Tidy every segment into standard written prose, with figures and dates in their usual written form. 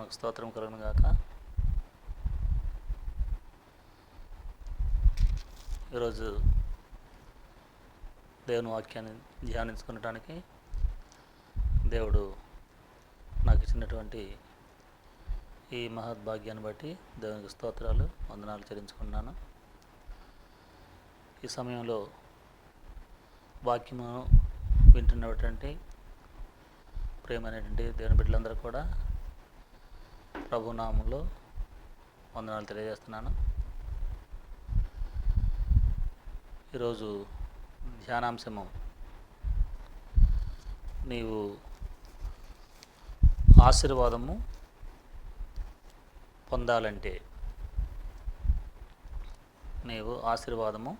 నామకు స్తోత్రం కలుగును గాక. ఈరోజు దేవుని వాక్యాన్ని ధ్యానించుకునడానికి దేవుడు నాకు ఇచ్చినటువంటి ఈ మహద్భాగ్యాన్ని బట్టి దేవునికి స్తోత్రాలు వందనాలు చెల్లించుకున్నాను. ఈ సమయంలో వాక్యము వింటున్నటువంటి ప్రేమైనటువంటి దేవుని బిడ్డలందరూ కూడా ప్రభునామంలో వందనాలు తెలియజేస్తున్నాను. ఈరోజు ధ్యానాంశము నీవు ఆశీర్వాదము పొందాలంటే, నీవు ఆశీర్వాదము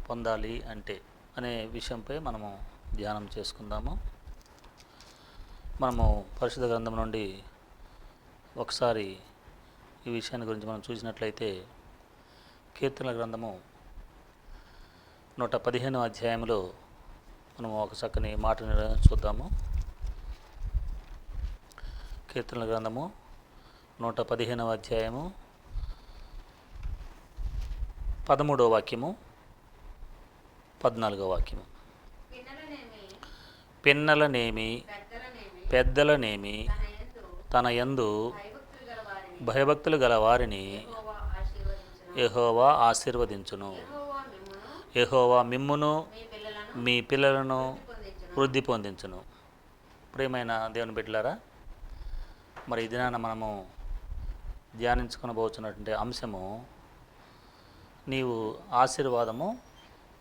పొందాలి అంటే అనే విషయంపై మనము ధ్యానం చేసుకుందాము. మనము పరిశుద్ధ గ్రంథం నుండి ఒకసారి ఈ విషయాన్ని గురించి మనం చూసినట్లయితే కీర్తనల గ్రంథము 115వ అధ్యాయంలో మనము ఒక చక్కని మాటని చూద్దాము. కీర్తనల గ్రంథము 115వ అధ్యాయము 13వ వాక్యము 14వ వాక్యము. పిన్నలనేమి పెద్దలనేమి తన యందు భయభక్తులు గల వారిని యెహోవా ఆశీర్వదించును. యెహోవా మిమ్మును మీ పిల్లలను వృద్ధి పొందించును. ప్రియమైన దేవుని బిడ్డలారా, మరి ఈ దినాన మనము ధ్యానించుకొనబోతున్నటువంటి అంశము నీవు ఆశీర్వాదము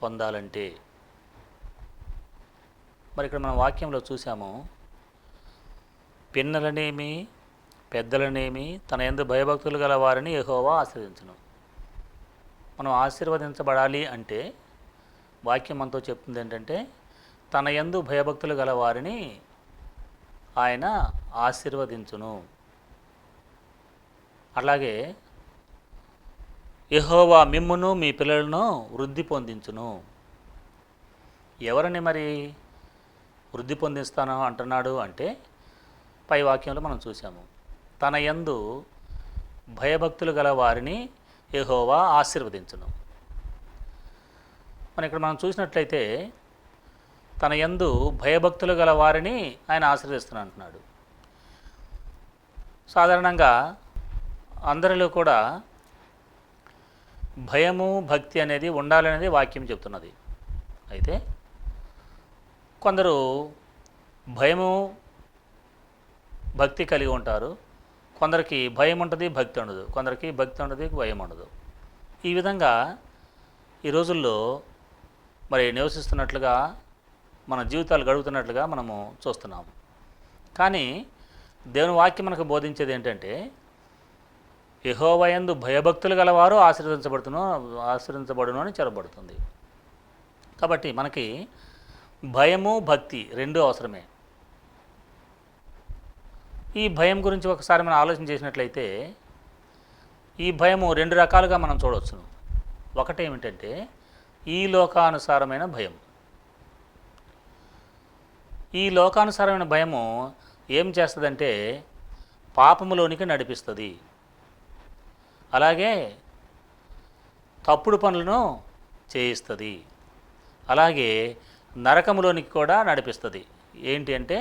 పొందాలంటే. మరి ఇక్కడ మనం వాక్యంలో చూసాము, పిన్నలనేమి పెద్దలనేమి తన యందు భయభక్తులు గల వారిని యెహోవా ఆశీర్వదించును. మనం ఆశీర్వదించబడాలి అంటే వాక్యం మనతో చెప్తుంది ఏంటంటే, తన యందు భయభక్తులు గల వారిని ఆయన ఆశీర్వదించును. అలాగే యెహోవా మిమ్మును మీ పిల్లలను వృద్ధి పొందించును. ఎవరిని మరి వృద్ధి పొందిస్తాను అంటున్నాడు అంటే, పై వాక్యంలో మనం చూసాము, తన యందు భయభక్తులు గల వారిని యెహోవా ఆశీర్వదించును. మన ఇక్కడ మనం చూసినట్లయితే తన యందు భయభక్తులు గల వారిని ఆయన ఆశీర్వదిస్తున్నా అంటున్నాడు. సాధారణంగా అందరిలో కూడా భయము భక్తి అనేది ఉండాలనేది వాక్యం చెప్తున్నది. అయితే కొందరు భయము భక్తి కలిగి ఉంటారు, కొందరికి భయం ఉంటుంది భక్తి ఉండదు, కొందరికి భక్తి ఉండదు భయం ఉండదు. ఈ విధంగా ఈ రోజుల్లో మరి నివసిస్తున్నట్లుగా మన జీవితాలు గడుపుతున్నట్లుగా మనము చూస్తున్నాము. కానీ దేవుని వాక్యం మనకు బోధించేది ఏంటంటే, యెహోవా యందు భయభక్తులు గలవారు ఆశీర్వదించబడును అని చెప్పబడుతుంది. కాబట్టి మనకి భయము భక్తి రెండూ అవసరమే. ఈ భయం గురించి ఒకసారి మనం ఆలోచన చేసినట్లయితే ఈ భయము రెండు రకాలుగా మనం చూడవచ్చును. ఒకటి ఏమిటంటే ఈ లోకానుసారమైన భయం. ఈ లోకానుసారమైన భయము ఏం చేస్తుందంటే పాపములోనికి నడిపిస్తుంది, అలాగే తప్పుడు పనులను చేయిస్తుంది, అలాగే నరకములోనికి కూడా నడిపిస్తుంది. ఏంటి అంటే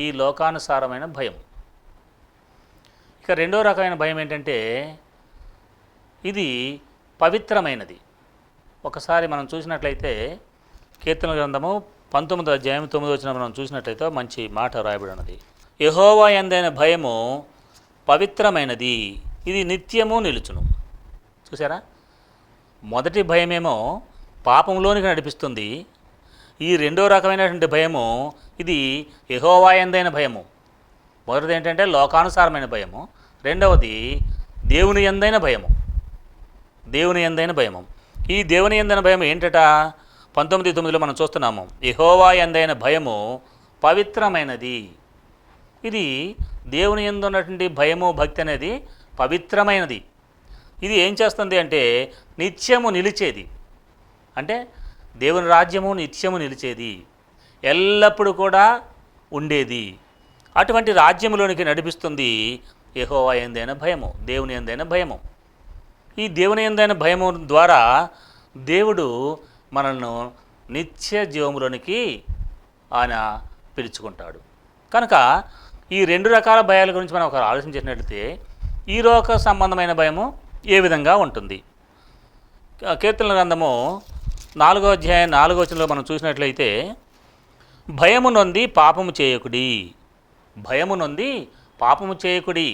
ఈ లోకానుసారమైన భయం. ఇక రెండో రకమైన భయం ఏంటంటే ఇది పవిత్రమైనది. ఒకసారి మనం చూసినట్లయితే కీర్తనల గ్రంథము 19వ అధ్యాయం 9వ వచనం మనం చూసినట్లయితే మంచి మాట రాయబడి ఉన్నది. యెహోవా యందైన భయము పవిత్రమైనది, ఇది నిత్యము నిలుచును. చూసారా, మొదటి భయమేమో పాపంలోనికి నడిపిస్తుంది, ఈ రెండో రకమైనటువంటి భయము ఇది యెహోవా యందైన భయము. మొదటిది ఏంటంటే లోకానుసారమైన భయము, రెండవది దేవుని యందైన భయము. దేవుని యందైన భయము. ఈ దేవుని యందైన భయం ఏంటట 19:9 మనం చూస్తున్నాము, యెహోవా యందైన భయము పవిత్రమైనది. ఇది దేవుని యందు ఉన్నటువంటి భయము భక్తి అనేది పవిత్రమైనది. ఇది ఏం చేస్తుంది అంటే నిత్యము నిలిచేది. అంటే దేవుని రాజ్యము నిత్యము నిలిచేది, ఎల్లప్పుడూ కూడా ఉండేది. అటువంటి రాజ్యములోనికి నడిపిస్తుంది యెహోవా యందైన భయము, దేవుని యందైన భయము. ఈ దేవుని యందైన భయము ద్వారా దేవుడు మనల్ని నిత్య జీవములోనికి ఆయన పిలుచుకుంటాడు. కనుక ఈ రెండు రకాల భయాల గురించి మనం ఒక ఆలోచన చేసినట్లయితే ఈ లోక సంబంధమైన భయము ఏ విధంగా ఉంటుంది? కీర్తనల గ్రంథము 4వ అధ్యాయం 4వ వచనంలో మనం చూసినట్లయితే, భయము నొంది పాపము చేయకుడి, భయము నొంది పాపము చేయకుడి,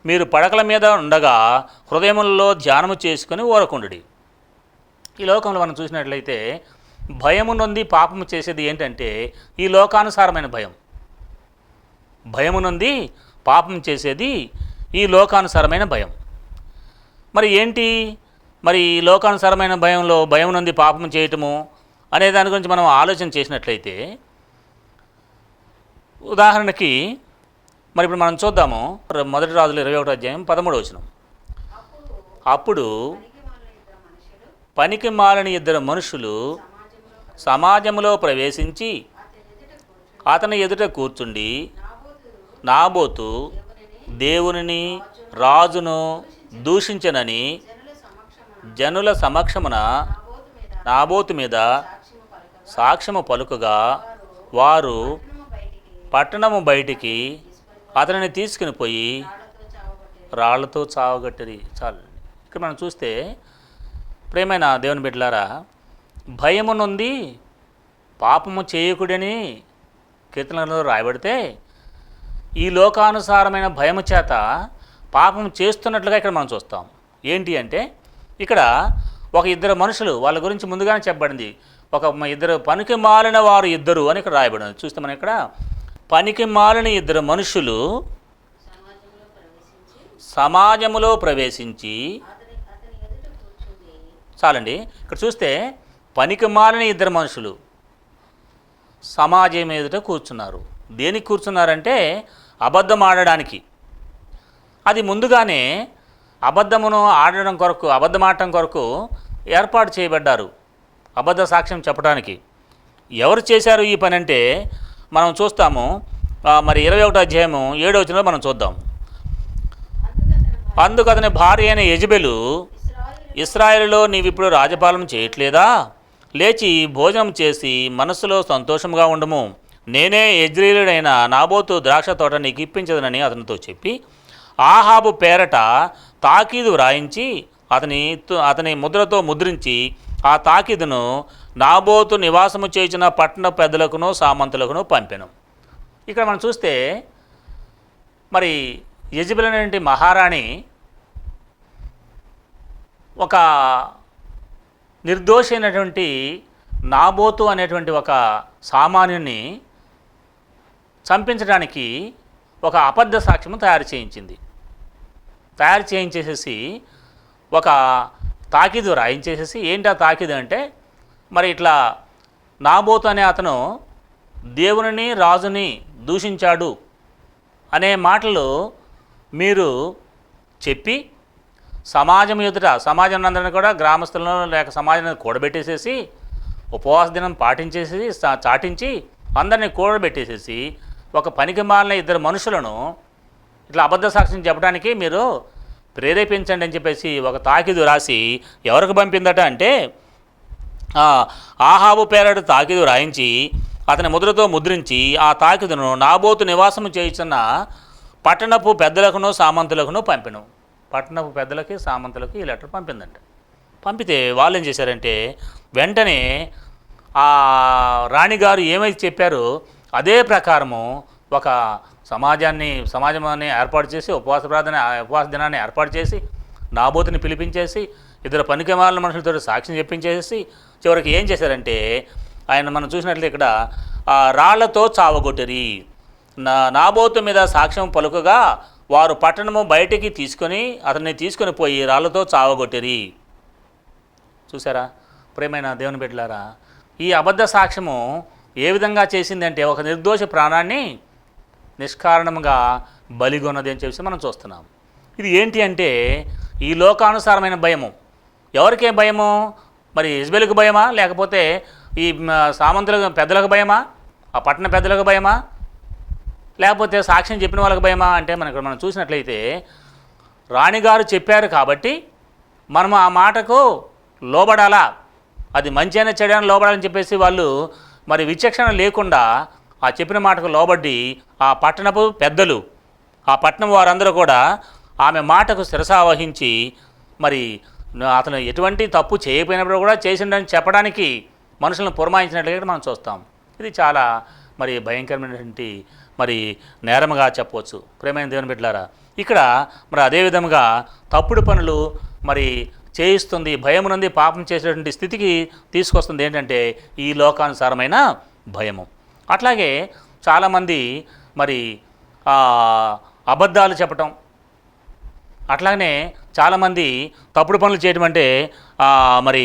మీరు పడకల మీద ఉండగా హృదయములలో ధ్యానము చేసుకొని ఊరకుండుడి. ఈ లోకంలో మనం చూసినట్లయితే భయము నొంది పాపము చేసేది ఏంటంటే ఈ లోకానుసారమైన భయం. భయము నొంది పాపం చేసేది ఈ లోకానుసారమైన భయం. మరి ఏంటి మరి ఈ లోకానుసారమైన భయంలో భయం నొంది పాపం చేయటము అనే దాని గురించి మనం ఆలోచన చేసినట్లయితే, ఉదాహరణకి మరి ఇప్పుడు మనం చూద్దాము 1 రాజులు 21వ అధ్యాయం 13వ వచనం. అప్పుడు పనికి మాలిన ఇద్దరు మనుషులు సమాజంలో ప్రవేశించి అతని ఎదుట కూర్చుండి, నాబోతు దేవునిని రాజును దూషించనని జనుల సమక్షమున నాబోతు మీద సాక్ష్యము పలుకగా వారు పట్టణము బయటికి అతనిని తీసుకుని పోయి రాళ్లతో చావగొట్టిరి. చాలు. ఇక్కడ మనం చూస్తే ప్రేమైన దేవుని బిడ్డలారా, భయము నొంది పాపము చేయకుడని కీర్తనలో రాయబడితే ఈ లోకానుసారమైన భయము చేత పాపం చేస్తున్నట్లుగా ఇక్కడ మనం చూస్తాం. ఏంటి అంటే ఇక్కడ ఒక ఇద్దరు మనుషులు, వాళ్ళ గురించి ముందుగానే చెప్పబడింది. ఇద్దరు పనికి మాలిన వారు ఇద్దరు అని ఇక్కడ రాయబడింది. చూస్తే మనం ఇక్కడ పనికి మాలిన ఇద్దరు మనుషులు సమాజములో ప్రవేశించి, చాలండి. ఇక్కడ చూస్తే పనికి మాలిన ఇద్దరు మనుషులు సమాజం ఎదుట కూర్చున్నారు. దేనికి కూర్చున్నారంటే అబద్ధం ఆడడానికి. అది ముందుగానే అబద్ధమును ఆడడం కొరకు, అబద్ధం ఆడటం కొరకు ఏర్పాటు చేయబడ్డారు, అబద్ధ సాక్ష్యం చెప్పడానికి. ఎవరు చేశారు ఈ పని అంటే మనం చూస్తాము. మరి 21వ అధ్యాయము 7వ వచనంలో మనం చూద్దాం. అందుకు అతని భార్య అయిన యెజెబెలు, ఇశ్రాయేలులో నీవిప్పుడు రాజపాలన చేయట్లేదా? లేచి భోజనం చేసి మనస్సులో సంతోషంగా ఉండము. నేనే యెజ్రెయేలుడైన నాబోతు ద్రాక్ష తోట నీకు ఇప్పించదనని అతనితో చెప్పి ఆహాబు పేరట తాకీదు వ్రాయించి అతని ముద్రతో ముద్రించి ఆ తాకీదును నాబోతు నివాసము చేసిన పట్టణ పెద్దలకును సామంతులకును పంపెను. ఇక్కడ మనం చూస్తే మరి యెజెబెలు అనేటువంటి మహారాణి ఒక నిర్దోషి అయినటువంటి నాబోతు అనేటువంటి ఒక సామాన్యుని చంపించడానికి ఒక అబద్ధ సాక్ష్యము తయారు చేయించేసేసి ఒక తాకీదు రాయించేసేసి, ఏంటి ఆ తాకీదు అంటే మరి ఇట్లా నాబోతు అనే అతను దేవునిని రాజుని దూషించాడు అనే మాటలు మీరు చెప్పి సమాజం అందరినీ కూడా గ్రామస్తులను లేక సమాజాన్ని కూడబెట్టేసేసి ఉపవాస దినం చాటించి అందరినీ కూడబెట్టేసేసి ఒక పనికి మాలిన ఇద్దరు మనుషులను ఇట్లా అబద్ధ సాక్ష్యం చెప్పడానికి మీరు ప్రేరేపించండి అని చెప్పేసి ఒక తాకీదు రాసి ఎవరికి పంపిందట అంటే ఆహాబు పేరట తాకీదు రాయించి అతని ముద్రతో ముద్రించి ఆ తాకీదును నాబోతు నివాసము చేయుచున్న పట్టణపు పెద్దలకును సామంతులకును పంపెను. పట్టణపు పెద్దలకి సామంతులకి ఈ లెటర్ పంపిందంట. పంపితే వాళ్ళు ఏం చేశారంటే వెంటనే ఆ రాణిగారు ఏమైతే చెప్పారో అదే ప్రకారము ఒక సమాజాన్ని ఏర్పాటు చేసి ఉపవాస దినాన్ని ఏర్పాటు చేసి నాబోతుని పిలిపించేసి ఇద్దరు పనికిమాలిన మనుషులతో సాక్ష్యం చెప్పించేసి చివరికి ఏం చేశారంటే ఆయన మనం చూసినట్లయితే ఇక్కడ రాళ్లతో చావగొట్టిరి. నాబోతు మీద సాక్ష్యం పలుకగా వారు పట్టణము బయటికి అతన్ని తీసుకొని పోయి రాళ్లతో చావగొట్టిరి. చూసారా ప్రియమైన దేవుని బిడ్డలారా, ఈ అబద్ధ సాక్ష్యము ఏ విధంగా చేసిందంటే ఒక నిర్దోష ప్రాణాన్ని నిష్కారణంగా బలిగొన్నది అని చెప్పేసి మనం చూస్తున్నాం. ఇది ఏంటి అంటే ఈ లోకానుసారమైన భయము. ఎవరికే భయము? మరి యెజెబెలుకు భయమా, లేకపోతే ఈ సామంతులకు పెద్దలకు భయమా, ఆ పట్టణ పెద్దలకు భయమా? లేకపోతే సాక్ష్యం చెప్పిన వాళ్ళకి భయమా అంటే మనం చూసినట్లయితే రాణిగారు చెప్పారు కాబట్టి మనం ఆ మాటకు లోబడాలా, అది మంచి అయినా చెడైనా లోబడాలని చెప్పేసి వాళ్ళు మరి విచక్షణ లేకుండా ఆ చెప్పిన మాటకు లోబడి ఆ పట్టణపు పెద్దలు, ఆ పట్టణం వారందరూ కూడా ఆమె మాటకు శిరసావహించి మరి అతను ఎటువంటి తప్పు చేయకపోయినప్పుడు కూడా చేసిండని చెప్పడానికి మనుషులను పురమాయించినట్లుగా మనం చూస్తాం. ఇది చాలా మరి భయంకరమైనటువంటి మరి నేరముగా చెప్పవచ్చు. ప్రేమైన దేవుని బిడ్డలారా, ఇక్కడ మరి అదేవిధంగా తప్పుడు పనులు మరి చేయిస్తుంది, భయం నుండి పాపం చేసేటువంటి స్థితికి తీసుకొస్తుంది ఏంటంటే ఈ లోకానుసారమైన భయము. అట్లాగే చాలామంది మరి అబద్ధాలు చెప్పటం, అట్లాగనే చాలామంది తప్పుడు పనులు చేయడం అంటే మరి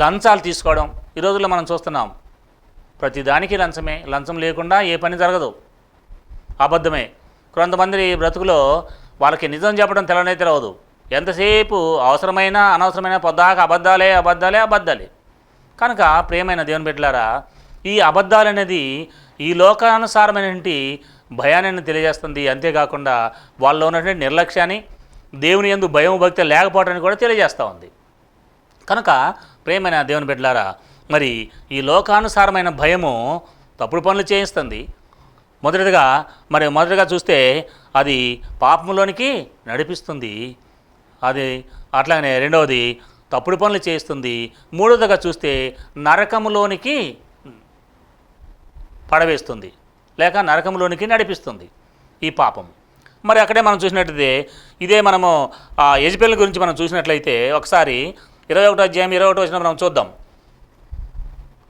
లంచాలు తీసుకోవడం. ఈ రోజుల్లో మనం చూస్తున్నాం ప్రతిదానికి లంచమే, లంచం లేకుండా ఏ పని జరగదు, అబద్ధమే. కొంతమంది బ్రతుకులో వాళ్ళకి నిజం చెప్పడం తెలవదు. ఎంతసేపు అవసరమైన అనవసరమైన పొద్దాక అబద్ధాలే అబద్ధాలే అబద్ధాలే. కనుక ప్రియమైన దేవుని బిడ్డలారా, ఈ అబద్ధాలు అనేది ఈ లోకానుసారమైనటువంటి భయాన్ని తెలియజేస్తుంది. అంతేకాకుండా వాళ్ళలో ఉన్నటువంటి నిర్లక్ష్యాన్ని, దేవుని యందు భయం భక్తి లేకపోవటాన్ని కూడా తెలియజేస్తూ ఉంది. కనుక ప్రియమైన దేవుని బిడ్డలారా, మరి ఈ లోకానుసారమైన భయము తప్పుడు పనులు చేయిస్తుంది. మొదటిగా చూస్తే అది పాపంలోనికి నడిపిస్తుంది. అది అట్లానే రెండవది తప్పుడు పనులు చేయిస్తుంది. మూడవదిగా చూస్తే నరకములోనికి పడవేస్తుంది, లేక నరకంలోనికి నడిపిస్తుంది ఈ పాపం. మరి అక్కడే మనం చూసినట్లయితే ఇదే మనము యెజబెల్ గురించి మనం చూసినట్లయితే ఒకసారి 21వ అధ్యాయం 21వ వచనం మనం చూద్దాం.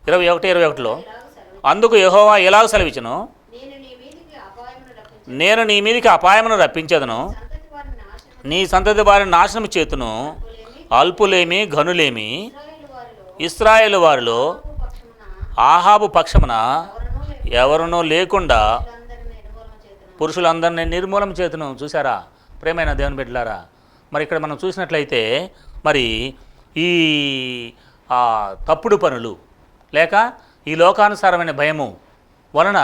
21:21లో అందుకు యెహోవా ఎలాగ సెలవిచ్చును, నేను నీ మీదికి అపాయమును రప్పించదును, నీ సంతతి వారిని నాశనం చేతును, అల్పులేమి ఘనులేమి ఇశ్రాయేలు వారిలో ఆహాబు పక్షమున ఎవరునూ లేకుండా పురుషులందరినీ నిర్మూలన చేతును. చూసారా ప్రియమైన దేవుని బిడ్డలారా, మరి ఇక్కడ మనం చూసినట్లయితే మరి ఈ తప్పుడు పనులు లేక ఈ లోకానుసారమైన భయము వలన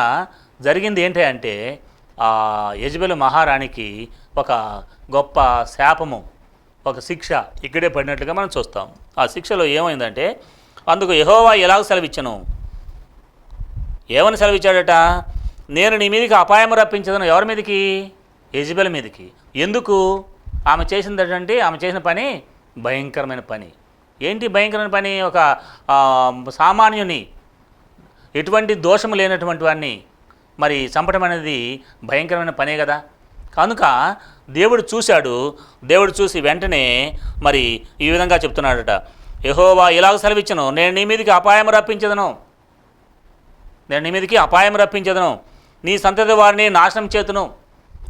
జరిగింది ఏంటి అంటే యెజబెలు మహారాణికి ఒక గొప్ప శాపము, ఒక శిక్ష ఇక్కడే పడినట్లుగా మనం చూస్తాం. ఆ శిక్షలో ఏమైందంటే అందుకు యెహోవా ఎలాగ సెలవిచ్చను, ఏమని సెలవిచ్చాడట, నేను నీ మీదకి అపాయం రప్పించదను. ఎవరి మీదకి? యెజబెల్ మీదకి. ఎందుకు? ఆమె చేసిందంటే ఆమె చేసిన పని భయంకరమైన పని. ఏంటి భయంకరమైన పని? ఒక సామాన్యుని, ఎటువంటి దోషము లేనటువంటి వాడిని మరి చంపడం అనేది భయంకరమైన పనే కదా. కనుక దేవుడు చూశాడు. దేవుడు చూసి వెంటనే మరి ఈ విధంగా చెప్తున్నాడట, యెహోవా ఇలాగ సెలవిచ్చను, నేను నీ మీదకి అపాయం రప్పించదను, నేను నీ మీదకి అపాయం రప్పించదను, నీ సంతతి వారిని నాశనం చేతును.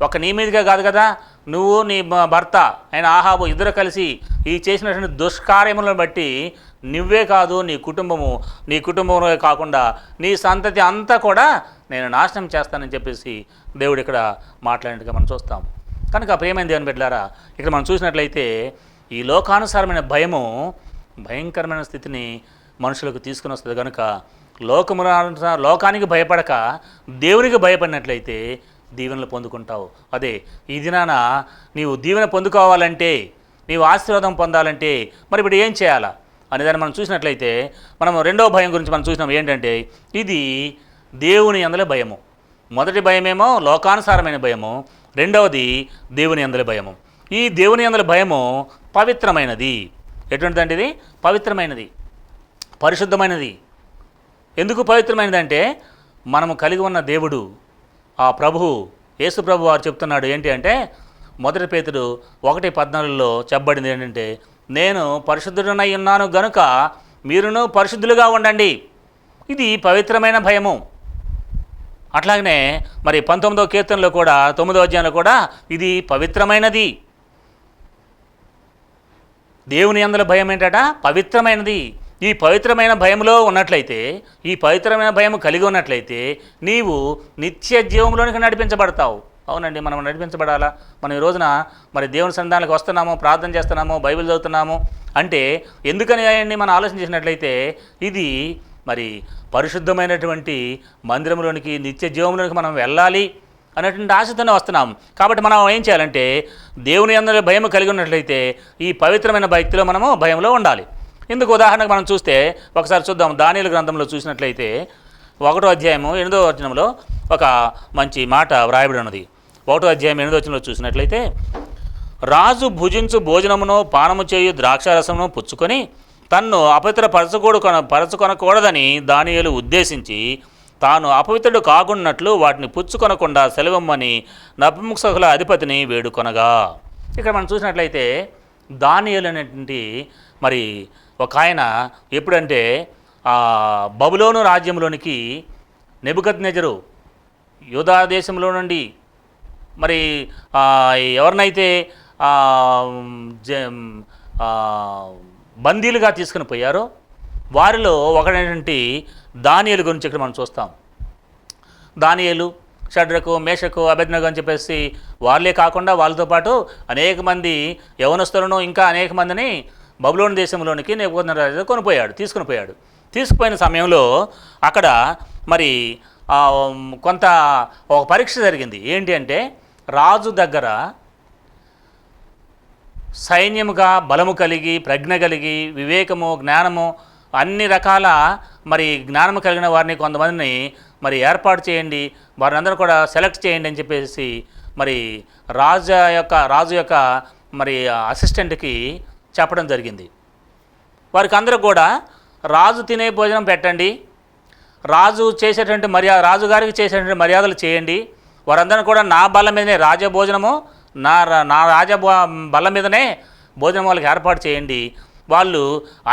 ఒక నీ మీదకే కాదు కదా, నువ్వు నీ భర్త ఆయన ఆహాబు ఇద్దరు కలిసి ఈ చేసినటువంటి దుష్కార్యములను బట్టి నువ్వే కాదు నీ కుటుంబంలో కాకుండా నీ సంతతి అంతా కూడా నేను నాశనం చేస్తానని చెప్పేసి దేవుడు ఇక్కడ మాట్లాడినట్టుగా మనం చూస్తాం. కనుక ప్రియమైన దేవుని బిడ్డలారా, ఇక్కడ మనం చూసినట్లయితే ఈ లోకానుసారమైన భయము భయంకరమైన స్థితిని మనుషులకు తీసుకుని వస్తుంది. కనుక లోకానికి భయపడక దేవునికి భయపడినట్లయితే దీవెనలు పొందుకుంటావు. అదే ఈ దినాన నీవు దీవెన పొందుకోవాలంటే, నీవు ఆశీర్వాదం పొందాలంటే మరి ఇప్పుడు ఏం చేయాలా అనేదాన్ని మనం చూసినట్లయితే మనం రెండవ భయం గురించి మనం చూసినాం. ఏంటంటే ఇది దేవుని యందలి భయము. మొదటి భయమేమో లోకానుసారమైన భయము, రెండవది దేవుని యందలి భయము. ఈ దేవుని యందలి భయము పవిత్రమైనది. ఎటువంటిదంటే ఇది పవిత్రమైనది, పరిశుద్ధమైనది. ఎందుకు పవిత్రమైనది అంటే మనము కలిగి ఉన్న దేవుడు, ఆ ప్రభువు యేసు ప్రభు వారు చెప్తున్నాడు ఏంటి అంటే మొదటి పేతురు 1:14లో చెప్పబడింది ఏంటంటే, నేను పరిశుద్ధుడనై ఉన్నాను గనుక మీరును పరిశుద్ధులుగా ఉండండి. ఇది పవిత్రమైన భయము. అట్లాగనే మరి 19వ కీర్తనలో కూడా 9వ అధ్యాయంలో కూడా ఇది పవిత్రమైనది. దేవుని యందలి భయం ఏంటట? పవిత్రమైనది. ఈ పవిత్రమైన భయంలో ఉన్నట్లయితే, ఈ పవిత్రమైన భయం కలిగి ఉన్నట్లయితే నీవు నిత్య జీవంలోనికి నడిపించబడతావు. అవునండి, మనం నడిపించబడాలా. మనం ఈ రోజున మరి దేవుని సన్నిధానానికి వస్తున్నాము, ప్రార్థన చేస్తున్నాము, బైబిల్ చదువుతున్నాము అంటే ఎందుకని అయ్యండి మనం ఆలోచన చేసినట్లయితే ఇది మరి పరిశుద్ధమైనటువంటి మందిరంలోనికి, నిత్య జీవంలోనికి మనం వెళ్ళాలి అనేటువంటి ఆశతోనే వస్తున్నాం. కాబట్టి మనం ఏం చేయాలంటే దేవుని యందు భయం కలిగి ఉన్నట్లయితే ఈ పవిత్రమైన భక్తిలో మనము భయంలో ఉండాలి. ఇందుకు ఉదాహరణకు మనం చూస్తే ఒకసారి చూద్దాం. దానియేలు గ్రంథంలో చూసినట్లయితే 1వ అధ్యాయము 8వ వచనంలో ఒక మంచి మాట వ్రాయబడి ఉన్నది. 1వ అధ్యాయం 8వ వచనంలో చూసినట్లయితే, రాజు భుజించు భోజనమును పానము చేయు ద్రాక్షారసమును పుచ్చుకొని తన్ను పరచుకొనకూడదని దానియేలు ఉద్దేశించి తాను అపవిత్రుడు కాకున్నట్లు వాటిని పుచ్చుకొనకుండా సెలవిమ్మని నపుంసకుల అధిపతిని వేడుకొనగా. ఇక్కడ మనం చూసినట్లయితే దానియేలు అనేటువంటి మరి ఒక ఆయన ఎప్పుడంటే బబులోను రాజ్యంలోనికి నెబుకద్నెజరు యూదా దేశంలో నుండి మరి ఎవరినైతే బందీలుగా తీసుకుని పోయారో వారిలో ఒకటైనటువంటి దానియేలు గురించి ఇక్కడ మనం చూస్తాం. దానియేలు, షడ్రకు, మేషకు, అబేద్నెగో అని చెప్పేసి వాళ్ళే కాకుండా వాళ్ళతో పాటు అనేక మంది యవనస్తులను, ఇంకా అనేక మందిని బబులోను దేశంలోనికి నెబుకద్నెజరు తీసుకుని పోయాడు. తీసుకుపోయిన సమయంలో అక్కడ మరి కొంత ఒక పరీక్ష జరిగింది. ఏంటి అంటే రాజు దగ్గర సైన్యముగా బలము కలిగి, ప్రజ్ఞ కలిగి, వివేకము, జ్ఞానము, అన్ని రకాల మరి జ్ఞానము కలిగిన వారిని కొంతమందిని మరి ఏర్పాటు చేయండి, వారిని అందరూ కూడా సెలెక్ట్ చేయండి అని చెప్పేసి మరి రాజు యొక్క మరి అసిస్టెంట్కి చెప్పడం జరిగింది. వారికి అందరూ కూడా రాజు తినే భోజనం పెట్టండి, రాజుగారికి చేసేటువంటి మర్యాదలు చేయండి, వారందరూ కూడా నా బల్ల మీదనే రాజభోజనము, నా బల్ల మీదనే భోజనం వాళ్ళకి ఏర్పాటు చేయండి, వాళ్ళు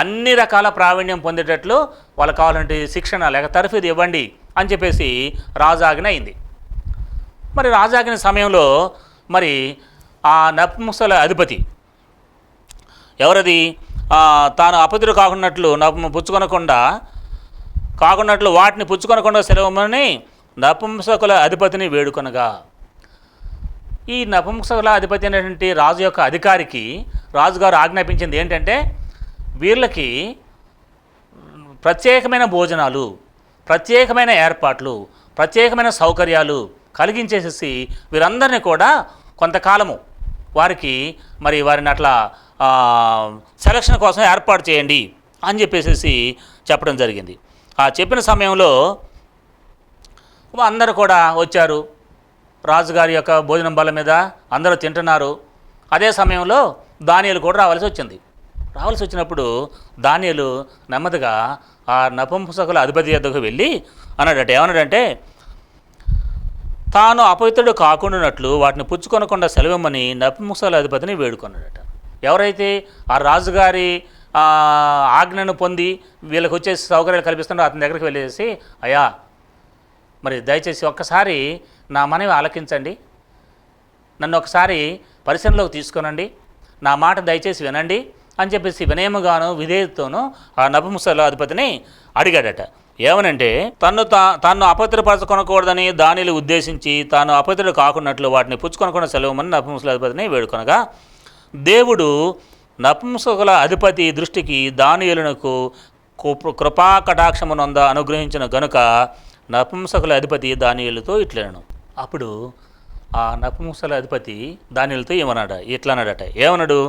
అన్ని రకాల ప్రావీణ్యం పొందేటట్లు వాళ్ళకి కావాలంటే శిక్షణ లేక తర్ఫీదు ఇవ్వండి అని చెప్పేసి రాజాజ్ఞ అయింది. మరి రాజాజ్ఞ సమయంలో మరి ఆ నపుంసకుల అధిపతి ఎవరది, తాను అపవిత్రుడు కాకున్నట్లు వాటిని పుచ్చుకొనకుండా సెలవమని నపుంసకుల అధిపతిని వేడుకొనగా. ఈ నపుంసకుల అధిపతి అనేటువంటి రాజు యొక్క అధికారికి రాజుగారు ఆజ్ఞాపించింది ఏంటంటే వీళ్ళకి ప్రత్యేకమైన భోజనాలు, ప్రత్యేకమైన ఏర్పాట్లు, ప్రత్యేకమైన సౌకర్యాలు కలిగించేసేసి వీరందరినీ కూడా కొంతకాలము వారిని అట్లా సెలక్షన్ కోసం ఏర్పాటు చేయండి అని చెప్పేసి చెప్పడం జరిగింది. ఆ చెప్పిన సమయంలో అందరూ కూడా వచ్చారు. రాజుగారి యొక్క భోజనం బల్ల మీద అందరూ తింటున్నారు. అదే సమయంలో దానియేలు కూడా రావాల్సి వచ్చినప్పుడు దానియేలు నెమ్మదిగా ఆ నపుంసకుల అధిపతి వద్దకు వెళ్ళి ఏమన్నాడంటే తాను అపవిత్రుడు కాకుండానట్లు వాటిని పుచ్చుకొనకుండా సెలవిమ్మని నపుంసకుల అధిపతిని వేడుకొన్నాడట. ఎవరైతే ఆ రాజుగారి ఆజ్ఞను పొంది వీళ్ళకి వచ్చే సౌకర్యాలు కల్పిస్తున్నారో అతని దగ్గరికి వెళ్ళేసి, అయ్యా మరి దయచేసి ఒక్కసారి నా మనవి ఆలకించండి, నన్ను ఒకసారి పరిశీలనలోకి తీసుకొనండి, నా మాట దయచేసి వినండి అని చెప్పేసి వినయముగాను విధేయతతోనూ ఆ నపుంసకుల అధిపతిని అడిగాడట. ఏమనంటే తాను అపవిత్రపరచుకొనకూడదని దానియేలు ఉద్దేశించి తాను అపవిత్రుడు కాకున్నట్లు వాటిని పుచ్చుకొనకుండా సెలవుమని నపుంసకుల అధిపతిని వేడుకొనగా, దేవుడు నపుంసకుల అధిపతి దృష్టికి దానియేలునకు కృపా కటాక్షమునంద అనుగ్రహించిన గనుక నపుంసకుల అధిపతి దానియేలుతో ఇట్లనను. అప్పుడు ఆ నపుంసకుల అధిపతి దానియేలుతో ఇట్లన్నాడట. ఏమన్నాడు,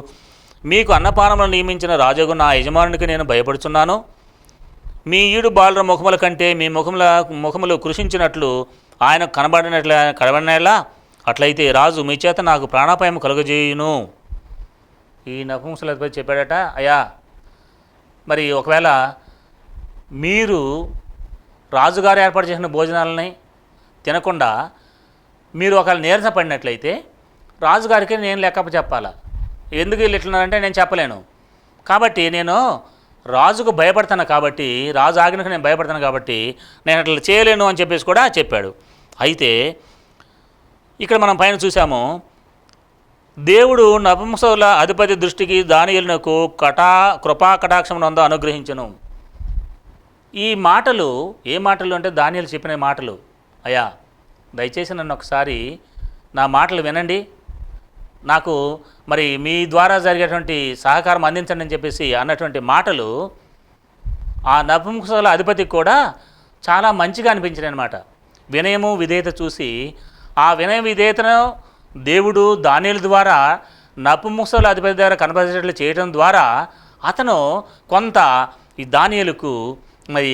మీకు అన్నపానములను నియమించిన రాజుగు నా యజమానునికి నేను భయపడుచున్నాను. మీ ఈడు బాలుర ముఖముల కంటే మీ ముఖములు కృషించినట్లు ఆయన కనబడినట్లా అట్లయితే రాజు మీ చేత నాకు ప్రాణాపాయం కలుగజేయును. ఈ నపుంసకుల అధిపతి చెప్పాడట, అయ్యా మరి ఒకవేళ మీరు రాజుగారు ఏర్పాటు చేసిన భోజనాలని తినకుండా మీరు ఒకవేళ నీరస పడినట్లయితే రాజుగారికి నేను లెక్క చెప్పాలా? ఎందుకు వీళ్ళు ఇట్లున్నారంటే నేను చెప్పలేను. కాబట్టి నేను రాజుకు భయపడతాను, కాబట్టి రాజు ఆజ్ఞకు నేను భయపడతాను, కాబట్టి నేను అట్లా చేయలేను అని చెప్పేసి కూడా చెప్పాడు. అయితే ఇక్కడ మనం పైన చూసాము, దేవుడు నపుంసకుల అధిపతి దృష్టికి దానియేలునకు కృపా కటాక్షమునందు అనుగ్రహించను. ఈ మాటలు ఏ మాటలు అంటే దానియేలు చెప్పిన మాటలు, అయ్యా దయచేసి నన్ను ఒకసారి నా మాటలు వినండి, నాకు మరి మీ ద్వారా జరిగేటువంటి సహకారం అందించండి అని చెప్పేసి అన్నటువంటి మాటలు ఆ నపుంసకుల అధిపతికి కూడా చాలా మంచిగా అనిపించింది అనమాట. వినయము విధేయత చూసి ఆ వినయ విధేయతను దేవుడు దానియేలు ద్వారా నపుంసకుల అధిపతి ద్వారా కనపరిచేట్లు చేయడం ద్వారా అతను కొంత ఈ దానియేలుకు మరి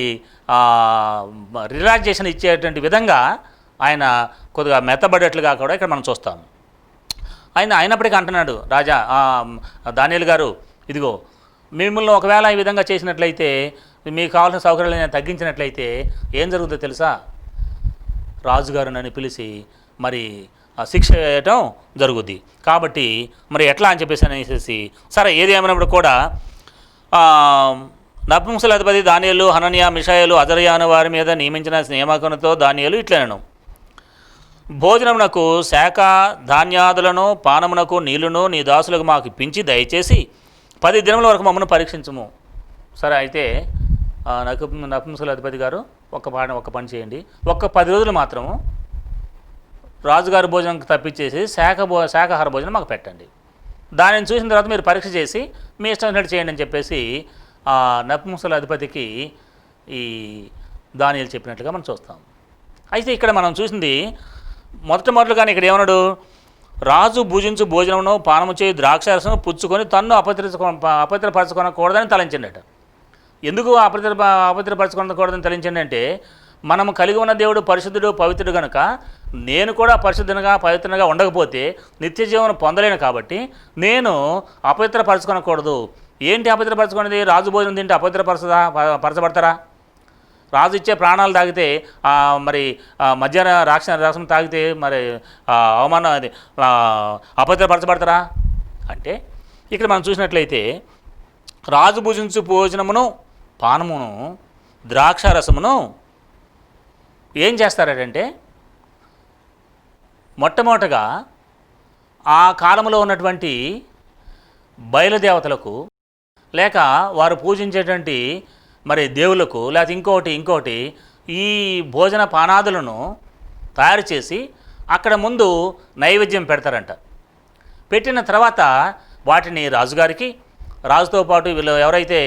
రిలాక్సేషన్ ఇచ్చేటువంటి విధంగా ఆయన కొద్దిగా మెత్తబడేట్లుగా కూడా ఇక్కడ మనం చూస్తాం. ఆయన అయినప్పటికీ అంటున్నాడు, రాజా దానియేలు గారు, ఇదిగో మిమ్మల్ని ఒకవేళ ఈ విధంగా చేసినట్లయితే, మీకు కావాల్సిన సౌకర్యాలు నేను తగ్గించినట్లయితే ఏం జరుగుతుందో తెలుసా? రాజుగారు నన్ను పిలిచి మరి శిక్ష వేయటం జరుగుద్ది. కాబట్టి మరి ఎట్లా అని చెప్పేసి అనేసి, సరే ఏది ఏమైనప్పుడు కూడా నపుంసకుల అధిపతి దానియేలు, హనన్యా, మిషాయేలు, అజర్యా అనే వారి మీద నియమించిన నియామకంతో దానియేలు ఇట్లనెను, భోజనమునకు శాఖ ధాన్యాదులను, పానమునకు నీళ్లను నీ దాసులకు మాకు ఇప్పించి దయచేసి 10 దినముల వరకు మమ్మల్ని పరీక్షించము. సరే అయితే నపుంసకుల అధిపతి గారు ఒక పని చేయండి, 10 రోజులు మాత్రము రాజుగారి భోజనం తప్పించేసి శాఖాహార భోజనం మాకు పెట్టండి. దానిని చూసిన తర్వాత మీరు పరీక్ష చేసి మీ ఇష్టం వచ్చినట్టు చేయండి అని చెప్పేసి నపుంసకుల అధిపతికి ఈ దానియేలు చెప్పినట్లుగా మనం చూస్తాం. అయితే ఇక్కడ మనం చూసింది మొదటగానే ఇక్కడ ఏమన్నాడు? రాజు భుజించు భోజనమును పానము చేయి ద్రాక్షారసము పుచ్చుకొని తన్ను అపవిత్రపరచుకోనకూడదని తలంచిండట. ఎందుకు అపవిత్రపరచుకోనకూడదని తలంచండి అంటే, మనము కలిగి ఉన్న దేవుడు పరిశుద్ధుడు పవిత్రుడు కనుక నేను కూడా పరిశుద్ధంగా పవిత్రంగా ఉండకపోతే నిత్య జీవనం పొందలేను. కాబట్టి నేను అపవిత్రపరచుకోనకూడదు. ఏంటి అపవిత్రపరచుకునేది? రాజు భోజనం తింటే పరచబడతారా? రాజు ఇచ్చే ప్రాణాలు తాగితే మరి మధ్యాహ్న రసం తాగితే మరి అవమానం అది అపవిత్రపరచబడతారా అంటే, ఇక్కడ మనం చూసినట్లయితే రాజు భుజించు భోజనమును పానమును ద్రాక్షారసమును ఏం చేస్తారంటే, మొట్టమొదటగా ఆ కాలంలో ఉన్నటువంటి బయలుదేవతలకు లేక వారు పూజించేటువంటి మరి దేవులకు లేకపోతే ఇంకోటి ఈ భోజన పానాదులను తయారు చేసి అక్కడ ముందు నైవేద్యం పెడతారంట. పెట్టిన తర్వాత వాటిని రాజుగారికి, రాజుతో పాటు వీళ్ళు ఎవరైతే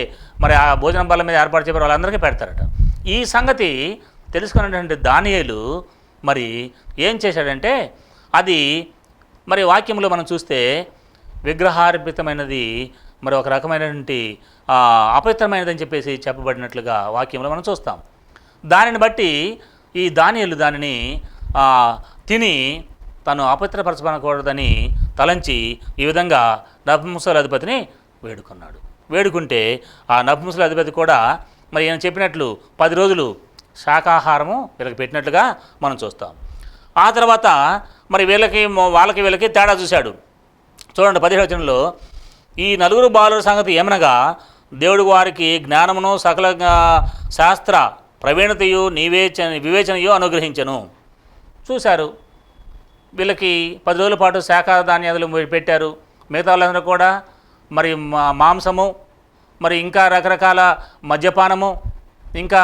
మరి ఆ భోజనం బల్ల మీద ఏర్పాటు చేశారో వాళ్ళందరికీ పెడతారట. ఈ సంగతి తెలుసుకున్నటువంటి దానియేలు మరి ఏం చేశాడంటే, అది మరి వాక్యంలో మనం చూస్తే విగ్రహార్పితమైనది మరి ఒక రకమైనటువంటి అపవిత్రమైనదని చెప్పేసి చెప్పబడినట్లుగా వాక్యంలో మనం చూస్తాం. దానిని బట్టి ఈ దానియేలు దానిని తిని తను అపవిత్రపరచబడకూడదని తలంచి ఈ విధంగా నపుంసకుల అధిపతిని వేడుకున్నాడు. వేడుకుంటే ఆ నపుంసకుల అధిపతి కూడా మరి ఈయన చెప్పినట్లు 10 రోజులు శాకాహారము వీళ్ళకి పెట్టినట్లుగా మనం చూస్తాం. ఆ తర్వాత మరి వీళ్ళకి తేడా చూశాడు. చూడండి 17వ వచనంలో, ఈ 4 బాలుర సంగతి ఏమనగా దేవుడు వారికి జ్ఞానమును సకల శాస్త్ర ప్రవీణతయు వివేచనయు అనుగ్రహించను. చూశారు, వీళ్ళకి 10 రోజుల పాటు శాఖ ధాన్యాదులు పెట్టారు. మిగతా వాళ్ళందరూ కూడా మరి మాంసము, మరి ఇంకా రకరకాల మద్యపానము, ఇంకా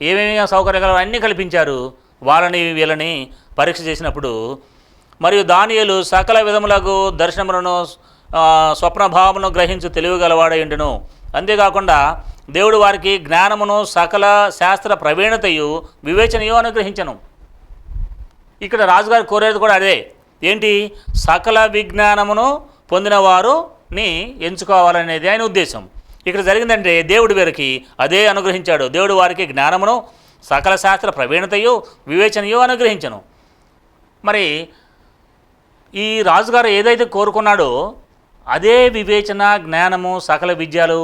ఏమేమి సౌకర్యాలు అన్నీ కల్పించారు. వీళ్ళని పరీక్ష చేసినప్పుడు మరియు దానియేలు సకల విధములకు దర్శనములను స్వప్నభావమును గ్రహించు తెలివిగలవాడయుండును. అంతేకాకుండా దేవుడు వారికి జ్ఞానమును సకల శాస్త్ర ప్రవీణతయు వివేచనయు అనుగ్రహించను. ఇక్కడ రాజుగారు కోరేది కూడా అదే. ఏంటి? సకల విజ్ఞానమును పొందినవారుని ఎంచుకోవాలనేది ఆయన ఉద్దేశం. ఇక్కడ జరిగిందంటే దేవుడు వీరికి అదే అనుగ్రహించాడు. దేవుడు వారికి జ్ఞానమును సకల శాస్త్ర ప్రవీణతయు వివేచనయు అనుగ్రహించను. మరి ఈ రాజుగారు ఏదైతే కోరుకున్నాడో అదే వివేచన, జ్ఞానము, సకల విద్యలు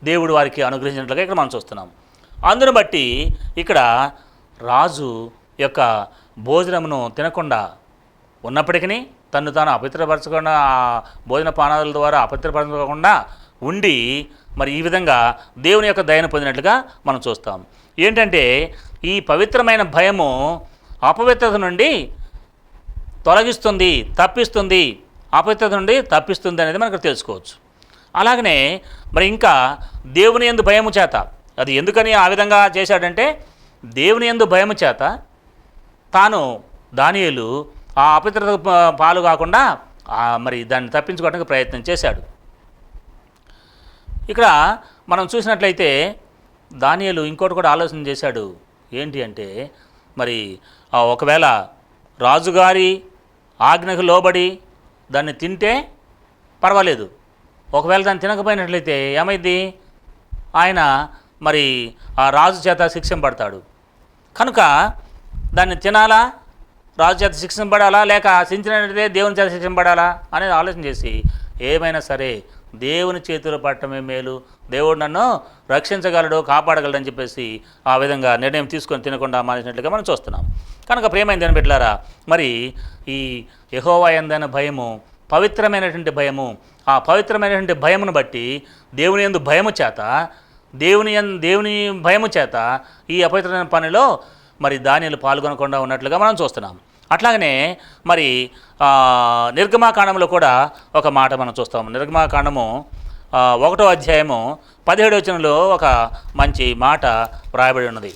దేవుడు వారికి అనుగ్రహించినట్లుగా ఇక్కడ మనం చూస్తున్నాం. అందును బట్టి ఇక్కడ రాజు యొక్క భోజనమును తినకుండా ఉన్నప్పటికీ తను తాను అపవిత్రపరచకుండా భోజన పానాదుల ద్వారా అపవిత్రపరచకుండా ఉండి మరి ఈ విధంగా దేవుని యొక్క దయను పొందినట్లుగా మనం చూస్తాం. ఏంటంటే ఈ పవిత్రమైన భయము అపవిత్రత నుండి తొలగిస్తుంది, తప్పిస్తుంది, అపవిత్రత నుండి తప్పిస్తుంది అనేది మనకు తెలుసుకోవచ్చు. అలాగనే మరి ఇంకా దేవుని యందు భయము చేత, అది ఎందుకని ఆ విధంగా చేశాడంటే దేవుని యందు భయము చేత తాను దానియేలు ఆ అపవిత్రత పాలు కాకుండా మరి దాన్ని తప్పించుకోవడానికి ప్రయత్నం చేశాడు. ఇక్కడ మనం చూసినట్లయితే దానియేలు ఇంకోటి కూడా ఆలోచన చేశాడు. ఏంటి అంటే మరి ఒకవేళ రాజుగారి ఆజ్ఞకు లోబడి దాన్ని తింటే పర్వాలేదు, ఒకవేళ దాన్ని తినకపోయినట్లయితే ఏమైంది, ఆయన మరి ఆ రాజు చేత శిక్షింపబడతాడు. కనుక దాన్ని తినాలా, రాజు చేత శిక్షింపబడాలా, లేక ఆశించినట్లయితే దేవుని చేత శిక్షింపబడాలా అనేది ఆలోచన చేసి ఏమైనా సరే దేవుని చేతిలో పట్టడమే మేలు, దేవుడు నన్ను రక్షించగలడు, కాపాడగలడు అని చెప్పేసి ఆ విధంగా నిర్ణయం తీసుకొని తినకుండా మానేసినట్లుగా మనం చూస్తున్నాం. కనుక ప్రియమైన దేవుని బిడ్డలారా, మరి ఈ యెహోవా యందైన భయము పవిత్రమైనటువంటి భయము, ఆ పవిత్రమైనటువంటి భయమును బట్టి దేవుని యందు భయము చేత దేవుని భయము చేత ఈ అపవిత్రమైన పనిలో మరి దానియేలు పాల్గొనకుండా ఉన్నట్లుగా మనం చూస్తున్నాం. అట్లాగనే మరి నిర్గమాకాండంలో కూడా ఒక మాట మనం చూస్తాము. నిర్గమాకాండము 1వ అధ్యాయము 17వ వచనంలో ఒక మంచి మాట వ్రాయబడి ఉన్నది.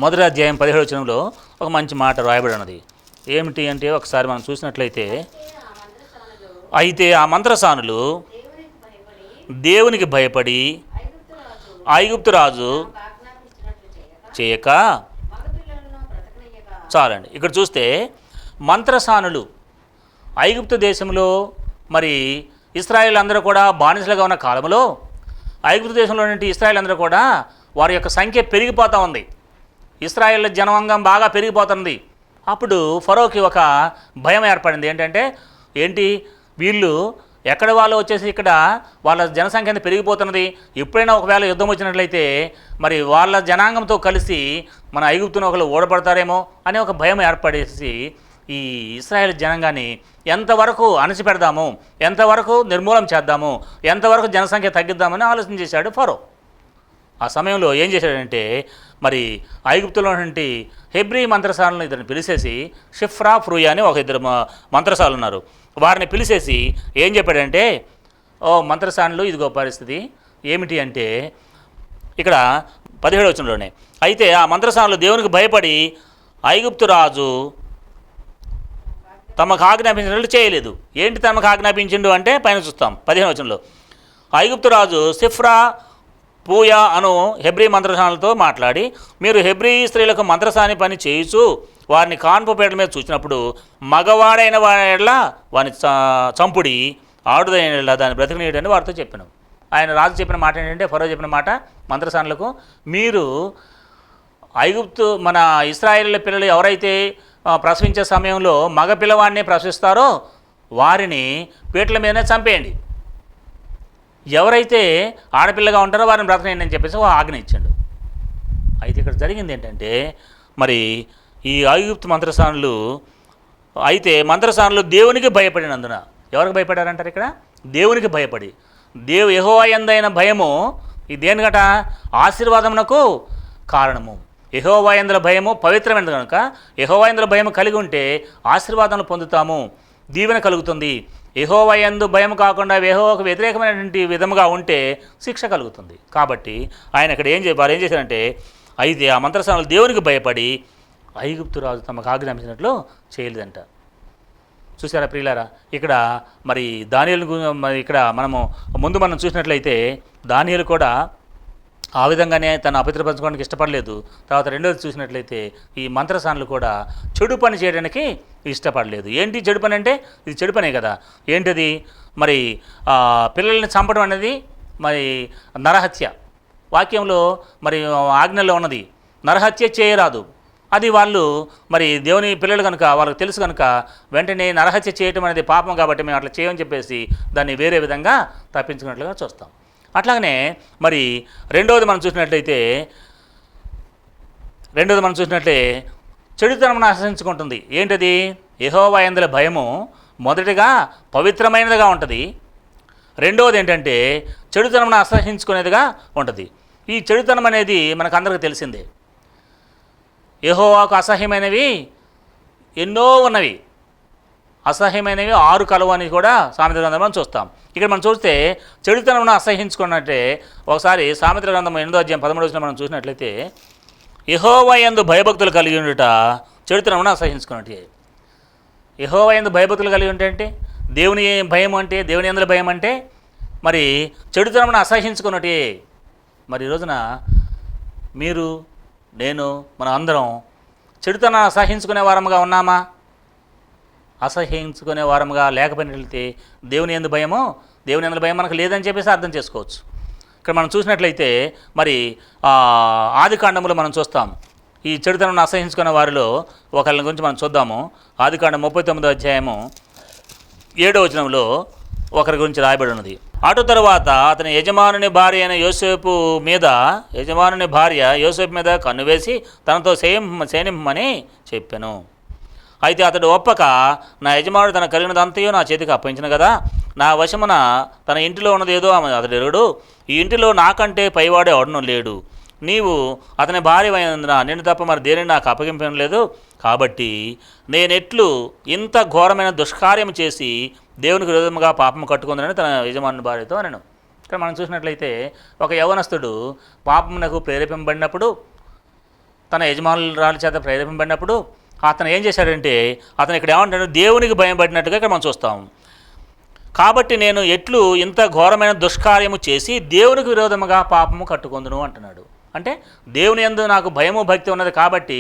1వ అధ్యాయం 17వ వచనంలో ఒక మంచి మాట వ్రాయబడి ఉన్నది. ఏమిటి అంటే ఒకసారి మనం చూసినట్లయితే, అయితే ఆ మంత్రసానులు దేవునికి భయపడి ఐగుప్తు రాజు చేయక, చాలండి. ఇక్కడ చూస్తే మంత్రసానులు ఐగుప్తు దేశంలో మరి ఇశ్రాయేల్ అందరూ కూడా బానిసలుగా ఉన్న కాలంలో ఐగుప్తు దేశంలో నుండి ఇశ్రాయేల్ అందరూ కూడా వారి యొక్క సంఖ్య పెరిగిపోతూ ఉంది. ఇశ్రాయేల్ జనాంగం బాగా పెరిగిపోతుంది. అప్పుడు ఫరోకి ఒక భయం ఏర్పడింది. ఏంటి వీళ్ళు ఎక్కడ వాళ్ళు వచ్చేసి ఇక్కడ వాళ్ళ జనసంఖ్య పెరిగిపోతున్నది, ఎప్పుడైనా ఒకవేళ యుద్ధం వచ్చినట్లయితే మరి వాళ్ళ జనాంగంతో కలిసి మన ఐగుప్తును ఒకళ్ళు ఓడపడతారేమో అనే ఒక భయం ఏర్పడేసి ఈ ఇశ్రాయేల్ జనాంగాన్ని ఎంతవరకు అణచిపెడదాము, ఎంతవరకు నిర్మూలన చేద్దాము, ఎంతవరకు జనసంఖ్య తగ్గిద్దామని ఆలోచన చేశాడు ఫరో. ఆ సమయంలో ఏం చేశాడంటే మరి ఐగుప్తులో నుండి హెబ్రీ మంత్రసాలను ఇద్దరిని పిలిచేసి, షిఫ్రా ఫ్రూయా అని ఒక ఇద్దరు మంత్రసాలు ఉన్నారు, వారిని పిలిచేసి ఏం చెప్పాడంటే, ఓ మంత్రసానులు, ఇదిగో పరిస్థితి ఏమిటి అంటే ఇక్కడ 17వ వచనంలోనే, అయితే ఆ మంత్రసానులు దేవునికి భయపడి ఐగుప్తు రాజు తమకు ఆజ్ఞాపించినట్లు చేయలేదు. ఏంటి తమకు ఆజ్ఞాపించిండు అంటే పైన చూస్తాం 15వ వచనంలో, ఐగుప్తు రాజు సిఫ్రా పూయా అను హెబ్రీ మంత్రసానులతో మాట్లాడి, మీరు హెబ్రీ స్త్రీలకు మంత్రసాని పని చేయుచు వారిని కాన్పుపేటల మీద చూసినప్పుడు మగవాడైన వాడిలా వారిని చంపుడి, ఆడుదైన దాన్ని బ్రతికనీయడని వారితో చెప్పాను. ఆయన రాజు చెప్పిన మాట ఏంటంటే, ఫరో చెప్పిన మాట మంత్రసానులకు, మీరు ఐగుప్తు మన ఇశ్రాయేలు పిల్లలు ఎవరైతే ప్రసవించే సమయంలో మగ పిల్లవాడిని ప్రసవిస్తారో వారిని పీటల మీదనే చంపేయండి, ఎవరైతే ఆడపిల్లగా ఉంటారో వారిని బ్రతకనేయండి అని చెప్పేసి ఆజ్ఞ ఇచ్చాడు. అయితే ఇక్కడ జరిగింది ఏంటంటే మరి ఈ ఐగుప్తు మంత్రసానులు, అయితే మంత్రసానులు దేవునికి భయపడినందున, ఎవరికి భయపడారంటారు ఇక్కడ? దేవునికి భయపడి. యెహోవా యందైన భయము ఈ దేనికట? ఆశీర్వాదమునకు కారణము. యెహోవా యందుల భయము పవిత్రమైనది కనుక యెహోవా యందుల భయము కలిగి ఉంటే ఆశీర్వాదాలను పొందుతాము, దీవెన కలుగుతుంది. యెహోవా యందు భయం కాకుండా యెహోవాకు వ్యతిరేకమైనటువంటి విధముగా ఉంటే శిక్ష కలుగుతుంది. కాబట్టి ఆయన ఇక్కడ వారు ఏం చేశారంటే, అయితే ఆ మంత్రసానులు దేవునికి భయపడి ఐగుప్తు రాజు తమకు ఆజ్ఞాపించినట్లు చేయలేదంట. చూసారా ప్రియులారా, ఇక్కడ మరి దానియేలు ఇక్కడ మనం చూసినట్లయితే దానియేలు కూడా ఆ విధంగానే తను అపవిత్రపరచుకోవడానికి ఇష్టపడలేదు. తర్వాత రెండోది చూసినట్లయితే ఈ మంత్రసానులు కూడా చెడు పని చేయడానికి ఇష్టపడలేదు. ఏంటి చెడు పని అంటే? ఇది చెడు పనే కదా. ఏంటిది? మరి పిల్లల్ని చంపడం అనేది మరి నరహత్య. వాక్యంలో మరి ఆజ్ఞల్లో ఉన్నది, నరహత్య చేయరాదు. అది వాళ్ళు మరి దేవుని పిల్లలు కనుక వాళ్ళకి తెలుసు కనుక వెంటనే నరహత్య చేయటం అనేది పాపం కాబట్టి మేము అట్లా చేయమని చెప్పేసి దాన్ని వేరే విధంగా తప్పించుకున్నట్లుగా చూస్తాం. అట్లాగనే మరి రెండవది మనం చూసినట్లయితే చెడుతనం ఆశ్రయించుకుంటుంది. ఏంటది? యెహోవా యందుల భయము మొదటిగా పవిత్రమైనదిగా ఉంటుంది. రెండవది ఏంటంటే చెడుతనం అసహించుకునేదిగా ఉంటుంది. ఈ చెడుతనం అనేది మనకు అందరికీ తెలిసిందే. యెహోవాకు అసహ్యమైనవి ఎన్నో ఉన్నవి, అసహ్యమైనవి 6 కలవు అని కూడా సామెతల గ్రంథంలో చూస్తాం. ఇక్కడ మనం చూస్తే చెడుతనం అసహించుకున్నట్టే ఒకసారి సామెతల గ్రంథం 8వ అధ్యాయం 13వ మనం చూసినట్లయితే, యెహోవా యందు భయభక్తులు కలిగి ఉండుట చెడుతనం అసహించుకున్నట్టే. యెహోవా యందు భయభక్తులు కలిగి ఉంటే అంటే దేవుని భయం అంటే, దేవుని యందుల భయం అంటే మరి చెడుతనం అసహించుకున్నట్టే. మరి ఈ రోజున మీరు, నేను, మనం అందరం చెడుతనాన్ని అసహించుకునే వారముగా ఉన్నామా? అసహించుకునే వారముగా లేకపోయినట్లయితే దేవుని యందు భయము, దేవుని యందు భయం మనకు లేదని చెప్పేసి అర్థం చేసుకోవచ్చు. ఇక్కడ మనం చూసినట్లయితే మరి ఆదికాండములో మనం చూస్తాం. ఈ చెడుతనాన్ని అసహించుకునే వారిలో ఒకళ్ళ గురించి మనం చూద్దాము. ఆదికాండం 39వ అధ్యాయము 7వ వచనంలో ఒకరి గురించి రాయబడి ఉన్నది. అటు తరువాత అతని యజమానుని భార్య అయిన యజమానుని భార్య యోసేపు మీద కన్నువేసి తనతో సేనిమ్మని చెప్పెను. అయితే అతడు ఒప్పక, నా యజమానుడు తన కలిగినదంతయో నా చేతికి అప్పగించిన కదా, నా వశమున తన ఇంటిలో ఉన్నది ఏదో అతడు ఎరుడు, ఈ ఇంటిలో నాకంటే పైవాడే ఎవడను లేడు, నీవు అతని భార్య అయినందున నిన్ను తప్ప మరి దేనిని నాకు అప్పగింపడం లేదు, కాబట్టి నేనెట్లు ఇంత ఘోరమైన దుష్కార్యం చేసి దేవునికి విరోధముగా పాపము కట్టుకుందని తన యజమానుని భార్యతో అనెను. ఇక్కడ మనం చూసినట్లయితే ఒక యవనస్తుడు పాపమునకు ప్రేరేపింపబడినప్పుడు, తన యజమానురాలి చేత ప్రేరేపింపబడినప్పుడు అతను ఏం చేశాడంటే, అతను ఇక్కడ ఏమంటాడు, దేవునికి భయపడినట్టుగా ఇక్కడ మనం చూస్తాం. కాబట్టి నేను ఎట్లు ఇంత ఘోరమైన దుష్కార్యము చేసి దేవునికి విరోధముగా పాపము కట్టుకుందును అంటున్నాడు. అంటే దేవుని యందు నాకు భయము భక్తి ఉన్నది కాబట్టి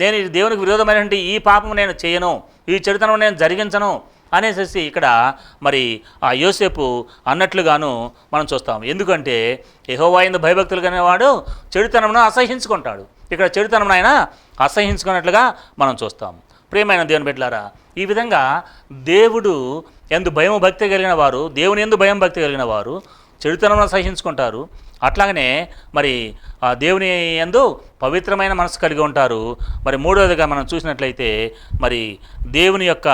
నేను దేవునికి విరోధమైనటువంటి ఈ పాపము నేను చేయను, ఈ చెడుతనం నేను జరిగించను అనేసి ఇక్కడ మరి ఆ యోసేపు అన్నట్లుగాను మనం చూస్తాం. ఎందుకంటే యెహోవా యందు భయభక్తులు కలిగినవాడు చెడుతనమును అసహించుకుంటాడు. ఇక్కడ చెడుతనం ఆయన అసహించుకున్నట్లుగా మనం చూస్తాం. ప్రియమైన దేవుని బిడ్డలారా, ఈ విధంగా దేవుడు యందు భయం భక్తి కలిగిన వారు, దేవుని యందు భయం భక్తి కలిగిన వారు చెడుతనం సహించుకుంటారు. అట్లాగనే మరి దేవుని యందు పవిత్రమైన మనసు కలిగి ఉంటారు. మరి మూడవదిగా మనం చూసినట్లయితే మరి దేవుని యొక్క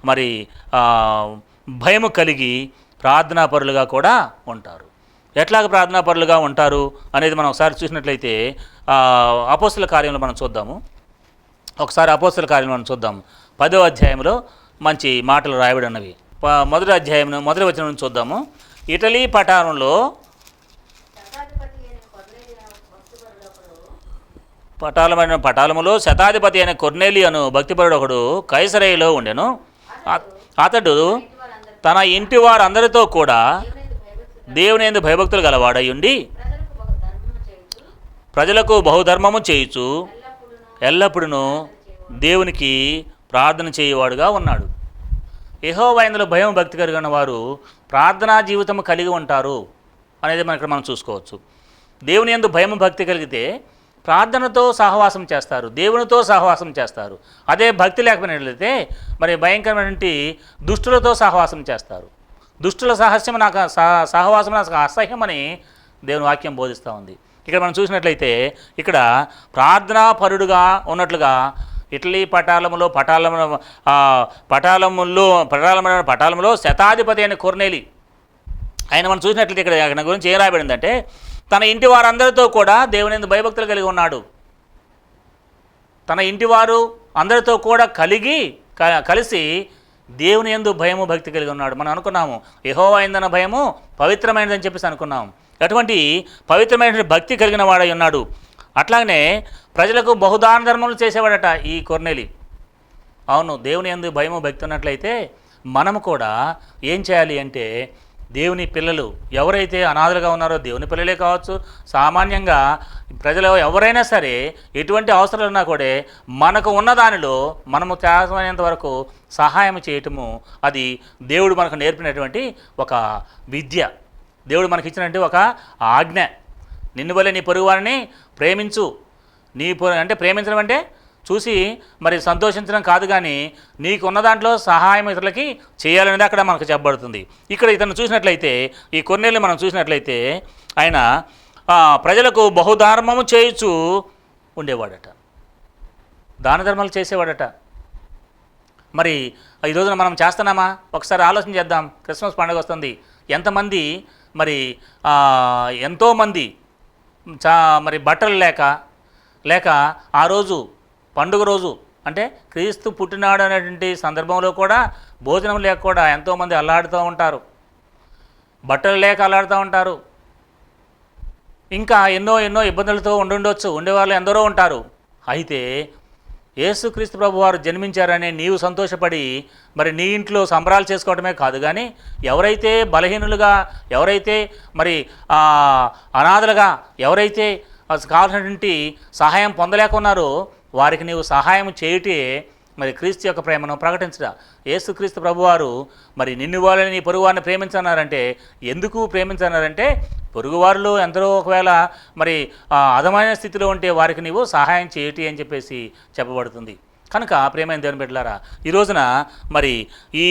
మరి భయము కలిగి ప్రార్థనాపరులుగా కూడా ఉంటారు. ఎట్లాగ ప్రార్థనాపరులుగా ఉంటారు అనేది మనం ఒకసారి చూసినట్లయితే అపోస్తల కార్యంలో మనం చూద్దాము. ఒకసారి అపోస్తల కార్యంలో మనం చూద్దాం. 10వ అధ్యాయంలో మంచి మాటలు రాయబడి ఉన్నవి. మొదటి అధ్యాయం మొదటి వచనం నుంచి చూద్దాము. ఇటలీ పటాలములో శతాధిపతి అయిన కొర్నేలి అను భక్తిపరుడు ఒకడు కైసరయ్యలో ఉండెను. అతడు తన ఇంటి వారందరితో కూడా దేవుని యందు భయభక్తులు గలవాడై ఉండి ప్రజలకు బహుధర్మము చేయుచు ఎల్లప్పుడూ దేవునికి ప్రార్థన చేయవాడుగా ఉన్నాడు. యెహోవా యందు భయం భక్తి కలిగిన వారు ప్రార్థనా జీవితం కలిగి ఉంటారు అనేది మనం చూసుకోవచ్చు. దేవుని యందు భయం భక్తి కలిగితే ప్రార్థనతో సహవాసం చేస్తారు, దేవునితో సహవాసం చేస్తారు. అదే భక్తి లేకపోయినట్లయితే మరి భయంకరమైనటువంటి దుష్టులతో సహవాసం చేస్తారు. దుష్టుల సహవాసం నాకు అసహ్యమని దేవుని వాక్యం బోధిస్తూ ఉంది. ఇక్కడ మనం చూసినట్లయితే ఇక్కడ ప్రార్థనాపరుడుగా ఉన్నట్లుగా ఇటలీ పటాలములో శతాధిపతి అయిన కొర్నేలి ఆయన మనం చూసినట్లయితే ఇక్కడ ఆయన గురించి ఏం రాయబడిందంటే, తన ఇంటి వారందరితో కూడా దేవుని యందు భయభక్తులు కలిగి ఉన్నాడు. తన ఇంటి వారు అందరితో కూడా కలిసి దేవుని యందు భయము భక్తి కలిగి ఉన్నాడు. మనం అనుకున్నాము యెహోవా యందన భయము పవిత్రమైనదని చెప్పేసి అనుకున్నాం. అటువంటి పవిత్రమైన భక్తి కలిగిన వాడై ఉన్నాడు. అట్లాగనే ప్రజలకు బహుదాన ధర్మములు చేసేవాడట ఈ కొర్నేలి. అవును, దేవుని యందు భయము భక్తి ఉన్నట్లయితే మనము కూడా ఏం చేయాలి అంటే, దేవుని పిల్లలు ఎవరైతే అనాథలుగా ఉన్నారో దేవుని పిల్లలే కావచ్చు, సామాన్యంగా ప్రజలు ఎవరైనా సరే ఎటువంటి అవసరాలు ఉన్నా కూడా మనకు ఉన్న దానిలో మనము త్యాగమైనంత వరకు సహాయం చేయటము అది దేవుడు మనకు నేర్పినటువంటి ఒక విద్య, దేవుడు మనకి ఇచ్చినటువంటి ఒక ఆజ్ఞ. నిన్ను వలె నీ పొరుగువారిని ప్రేమించు. అంటే ప్రేమించడం అంటే చూసి మరి సంతోషించడం కాదు, కానీ నీకున్న దాంట్లో సహాయం ఇతరులకి చేయాలనేది అక్కడ మనకు చెప్పబడుతుంది. ఇక్కడ ఇతను చూసినట్లయితే, ఈ కొర్నేలిని మనం చూసినట్లయితే ఆయన ప్రజలకు బహుధర్మము చేయుచు ఉండేవాడట, దాన ధర్మాలు చేసేవాడట. మరి ఈ రోజున మనం చేస్తున్నామా? ఒకసారి ఆలోచన చేద్దాం. క్రిస్మస్ పండుగ వస్తుంది. ఎంతమంది మరి ఎంతోమంది మరి బట్టలు లేక ఆ రోజు పండుగ రోజు అంటే క్రీస్తు పుట్టినాడు అనేటువంటి సందర్భంలో కూడా భోజనం లేక కూడా ఎంతోమంది అల్లాడుతూ ఉంటారు, బట్టలు లేక అల్లాడుతూ ఉంటారు. ఇంకా ఎన్నో ఇబ్బందులతో ఉండేవాళ్ళు ఎందరో ఉంటారు. అయితే యేసుక్రీస్తు ప్రభువారు జన్మించారని నీవు సంతోషపడి మరి నీ ఇంట్లో సంబరాలు చేసుకోవటమే కాదు, కానీ ఎవరైతే బలహీనులుగా, ఎవరైతే మరి అనాథలుగా, ఎవరైతే కావాల్సినటువంటి సహాయం పొందలేకున్నారో వారికి నీవు సహాయం చేయుటే మరి క్రీస్తు యొక్క ప్రేమను ప్రకటించడం. యేసుక్రీస్తు ప్రభువారు మరి నిన్ను వాళ్ళని నీ పొరుగువారిని ప్రేమించన్నారంటే ఎందుకు ప్రేమించన్నారంటే, పొరుగువారిలో ఎందరో ఒకవేళ మరి అధమైన స్థితిలో ఉంటే వారికి నీవు సహాయం చేయటి అని చెప్పేసి చెప్పబడుతుంది. కనుక ప్రేమైన దేవుని బిడ్డలారా, ఈ రోజున మరి ఈ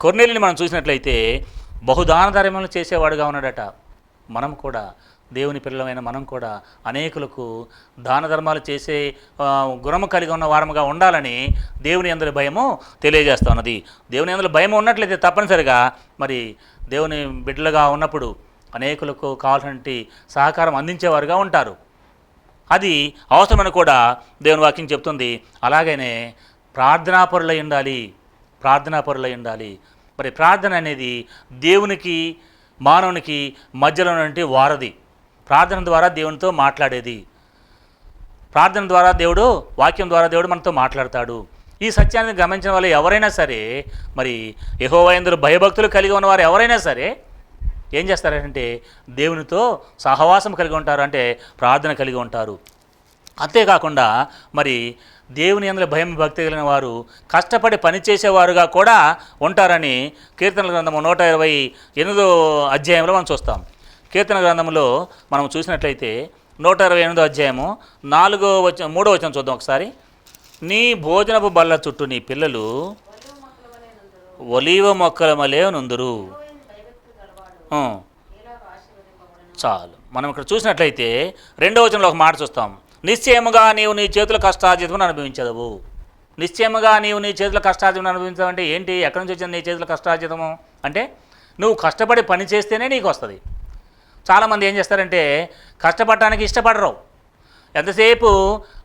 కొర్నేలిని మనం చూసినట్లయితే బహుదాన ధర్మములు చేసేవాడుగా ఉన్నాడట. మనం కూడా దేవుని పిల్లలమైన మనం కూడా అనేకులకు దాన ధర్మాలు చేసే గుణము కలిగి ఉన్న వారముగా ఉండాలని దేవుని యందు భయము తెలియజేస్తా ఉన్నది. దేవుని యందు భయం ఉన్నట్లయితే తప్పనిసరిగా మరి దేవుని బిడ్డలుగా ఉన్నప్పుడు అనేకులకు కావాల్సినటువంటి సహకారం అందించేవారుగా ఉంటారు. అది అవసరమని కూడా దేవుని వాక్యం చెప్తుంది. అలాగనే ప్రార్థనాపరులై ఉండాలి, ప్రార్థనాపరులై ఉండాలి. మరి ప్రార్థన అనేది దేవునికి మానవునికి మధ్యలో ఉన్నటువంటి వారధి. ప్రార్థన ద్వారా దేవునితో మాట్లాడేది. ప్రార్థన ద్వారా దేవుడు, వాక్యం ద్వారా దేవుడు మనతో మాట్లాడతాడు. ఈ సత్యాన్ని గమనించిన వాళ్ళు ఎవరైనా సరే, మరి యెహోవా యందు భయభక్తులు కలిగి ఉన్నవారు ఎవరైనా సరే ఏం చేస్తారంటే దేవునితో సహవాసం కలిగి ఉంటారు, అంటే ప్రార్థన కలిగి ఉంటారు. అంతేకాకుండా మరి దేవుని యందు భయం భక్తి కలిగిన వారు కష్టపడి పనిచేసేవారుగా కూడా ఉంటారని కీర్తనల గ్రంథము 128వ అధ్యాయంలో మనం చూస్తాం. కీర్తన గ్రంథంలో మనం చూసినట్లయితే 128వ అధ్యాయము 3వ వచనం చూద్దాం ఒకసారి. నీ భోజనపు బల్ల చుట్టూ నీ పిల్లలు ఒలీవ మొక్కల వలె నుందురు. చాలు. మనం ఇక్కడ చూసినట్లయితే 2వ వచనంలో ఒక మాట చూస్తాం. నిశ్చయముగా నీవు నీ చేతుల కష్టార్జితమును అనుభవించదవు. నిశ్చయముగా నీవు నీ చేతుల కష్టార్జితం అనుభవించడం అంటే ఏంటి? ఎక్కడి నుంచి వచ్చింది నీ చేతుల కష్టార్జితము అంటే? నువ్వు కష్టపడి పని చేస్తేనే నీకు వస్తుంది. చాలామంది ఏం చేస్తారంటే కష్టపడటానికి ఇష్టపడరు. ఎంతసేపు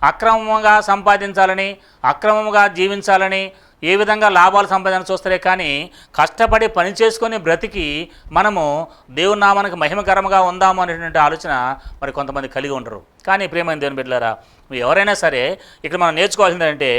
అక్రమంగా సంపాదించాలని, అక్రమంగా జీవించాలని, ఏ విధంగా లాభాలు సంపాదన చూస్తారే కానీ కష్టపడి పని చేసుకొని బ్రతికి మనము దేవుని నామానికి మహిమకరంగా ఉందాము అనేటువంటి ఆలోచన మరి కొంతమంది కలిగి ఉండరు. కానీ ప్రియమైన దేవుని బిడ్డలారా, ఎవరైనా సరే ఇక్కడ మనం నేర్చుకోవాల్సింది అంటే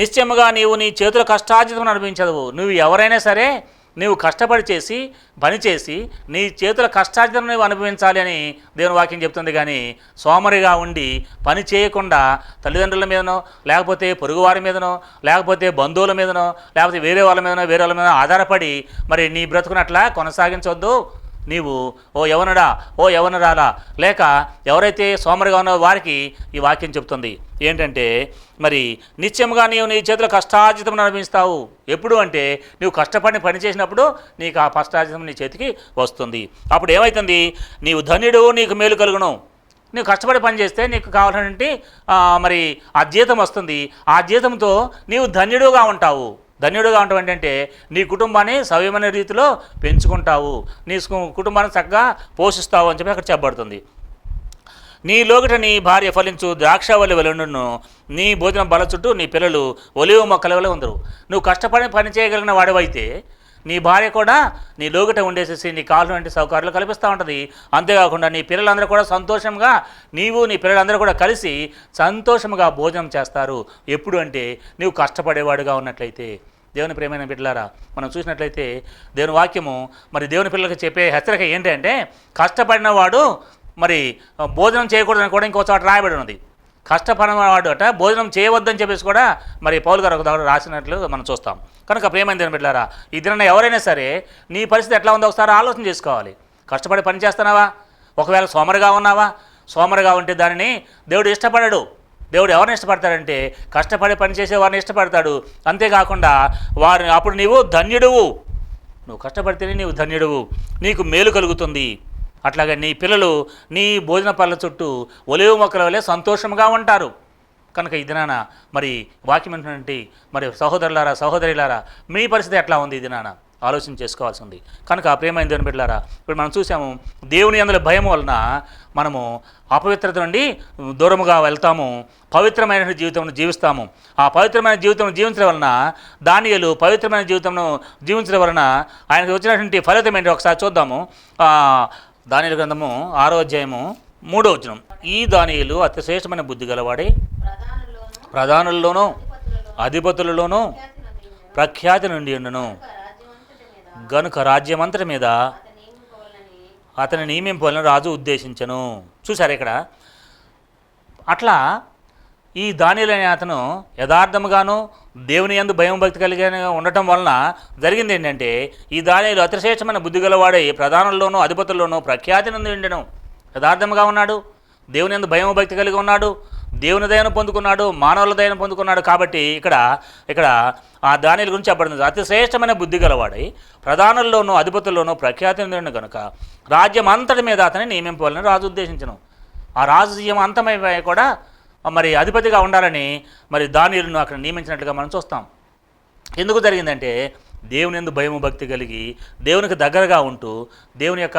నిశ్చయముగా నీవు నీ చేతుల కష్టార్జితం అనుభవించదు. నువ్వు ఎవరైనా సరే నీవు కష్టపడి చేసి పని చేసి నీ చేతుల కష్టార్జితం నువ్వు అనుభవించాలి అని దేవుని వాక్యం చెప్తుంది. కానీ సోమరిగా ఉండి పని చేయకుండా తల్లిదండ్రుల మీదనో, లేకపోతే పొరుగువారి మీదనో, లేకపోతే బంధువుల మీదనో, లేకపోతే వేరే వాళ్ళ మీదనో ఆధారపడి మరి నీ బ్రతుకునట్లా కొనసాగించవద్దు. నీవు ఓ యవనుడా, ఓ యవనురాలా, లేక ఎవరైతే సోమరిగా ఉన్నారో వారికి ఈ వాక్యం చెప్తుంది ఏంటంటే, మరి నిత్యముగా నీవు నీ చేతుల కష్టార్జితం అనుభవిస్తావు. ఎప్పుడు అంటే నువ్వు కష్టపడి పని చేసినప్పుడు నీకు ఆ కష్టార్జితం నీ చేతికి వస్తుంది. అప్పుడు ఏమవుతుంది? నీవు ధన్యుడు, నీకు మేలు కలుగును. నువ్వు కష్టపడి పని చేస్తే నీకు కావాల్సినటువంటి మరి ఆ జీతం వస్తుంది. ఆ జీతంతో నీవు ధన్యుడుగా ఉంటావు. ధన్యుడుగా ఉంటావు ఏంటంటే నీ కుటుంబాన్ని సవ్యమైన రీతిలో పెంచుకుంటావు, నీ కుటుంబాన్ని చక్కగా పోషిస్తావు అని చెప్పి అక్కడ చెప్పబడుతుంది. నీ లోగట నీ భార్య ఫలించు ద్రాక్షవల్లి వలెను, నీ భోజనం బల చుట్టూ నీ పిల్లలు ఒలివ మొక్కల వలె ఉందరు. నువ్వు కష్టపడి పని చేయగలిగిన వాడివైతే నీ భార్య కూడా నీ లోగట ఉండేసేసి నీ కావాల్సినటువంటి సౌకర్యాలు కల్పిస్తూ ఉంటుంది. అంతేకాకుండా నీ పిల్లలందరూ కూడా సంతోషంగా, నీవు నీ పిల్లలందరూ కూడా కలిసి సంతోషంగా భోజనం చేస్తారు. ఎప్పుడు అంటే నీవు కష్టపడేవాడుగా ఉన్నట్లయితే. దేవుని ప్రేమైన బిడ్డలారా, మనం చూసినట్లయితే దేవుని వాక్యము మరి దేవుని పిల్లలకు చెప్పే హెచ్చరిక ఏంటంటే కష్టపడిన వాడు మరి భోజనం చేయకూడదని కూడా ఇంకో చోట రాయబడి ఉన్నది. కష్టపడినవాడు అట భోజనం చేయవద్దని చెప్పేసి కూడా మరి పౌలు గారు ఒక దగ్గర రాసినట్లు మనం చూస్తాం. కనుక ప్రేమైన దేవుని బిడ్డలారా, ఈ దినాన ఎవరైనా సరే నీ పరిస్థితి ఎట్లా ఉందో ఒకసారి ఆలోచన చేసుకోవాలి. కష్టపడి పని చేస్తున్నావా? ఒకవేళ సోమరిగా ఉన్నావా? సోమరిగా ఉంటే దానిని దేవుడు ఇష్టపడడు. దేవుడు ఎవరిని ఇష్టపడతాడంటే కష్టపడి పనిచేసే వారిని ఇష్టపడతాడు. అంతేకాకుండా వారిని అప్పుడు నీవు ధన్యుడువు. నువ్వు కష్టపడితేనే నీవు ధన్యుడువు, నీకు మేలు కలుగుతుంది. అట్లాగే నీ పిల్లలు నీ భోజన పళ్ళ చుట్టూ ఒలివ మొక్కల వలె సంతోషంగా ఉంటారు. కనుక ఈ దినాన మరి వాక్యం ఏంటంటే మరి సహోదరులారా, సహోదరులారా, మీ పరిస్థితి ఎట్లా ఉంది ఈ దినాన ఆలోచన చేసుకోవాల్సి ఉంది. కనుక ప్రేమైన దేవుని బిడ్డలారా, ఇప్పుడు మనం చూసాము దేవుని యందు భయం వలన మనము అపవిత్రత నుండి దూరముగా వెళ్తాము, పవిత్రమైన జీవితం జీవిస్తాము. ఆ పవిత్రమైన జీవితం జీవించడం వలన దానియేలు పవిత్రమైన జీవితంను జీవించడం వలన ఆయనకు వచ్చినటువంటి ఫలితం ఏంటి ఒకసారి చూద్దాము. దానియేలు గ్రంథము 6వ అధ్యాయము 3వ వచనం. ఈ దానియేలు అతి శ్రేష్టమైన బుద్ధి గలవాడే ప్రధానుల్లోనూ అధిపతులలోనూ ప్రఖ్యాతి నుండి ఉండును. గనుక రాజ్యమంతటి మీద అతని నియమింపాలని రాజు ఉద్దేశించను. చూసారు ఇక్కడ. అట్లా ఈ దానియేలు అనే అతను యథార్థముగాను దేవుని యందు భయం భక్తి కలిగి ఉండటం వలన జరిగింది ఏంటంటే, ఈ దానియేలు అతిశ్రేష్టమైన బుద్ధి గలవాడే ప్రధానుల్లోనూ అధిపతుల్లోనూ ప్రఖ్యాతి నుండి ఉండెను. యథార్థముగా ఉన్నాడు, దేవుని యందు భయం భక్తి కలిగి ఉన్నాడు, దేవుని దయను పొందుకున్నాడు, మానవుల దయను పొందుకున్నాడు. కాబట్టి ఇక్కడ ఆ దానియేలు గురించి చెప్పబడింది. అతిశ్రేష్టమైన బుద్ధి గలవాడై ప్రధానుల్లోనూ అధిపతుల్లోనూ ప్రఖ్యాతి నుండి ఉండెను గనుక రాజ్యం అంతటి మీద అతన్ని నియమింపాలని రాజు ఉద్దేశించను. ఆ రాజ్యం అంతమై కూడా మరి అధిపతిగా ఉండాలని మరి దానియేలును అక్కడ నియమించినట్లుగా మనం చూస్తాం. ఎందుకు జరిగిందంటే, దేవుని యందు భయము భక్తి కలిగి దేవునికి దగ్గరగా ఉంటూ దేవుని యొక్క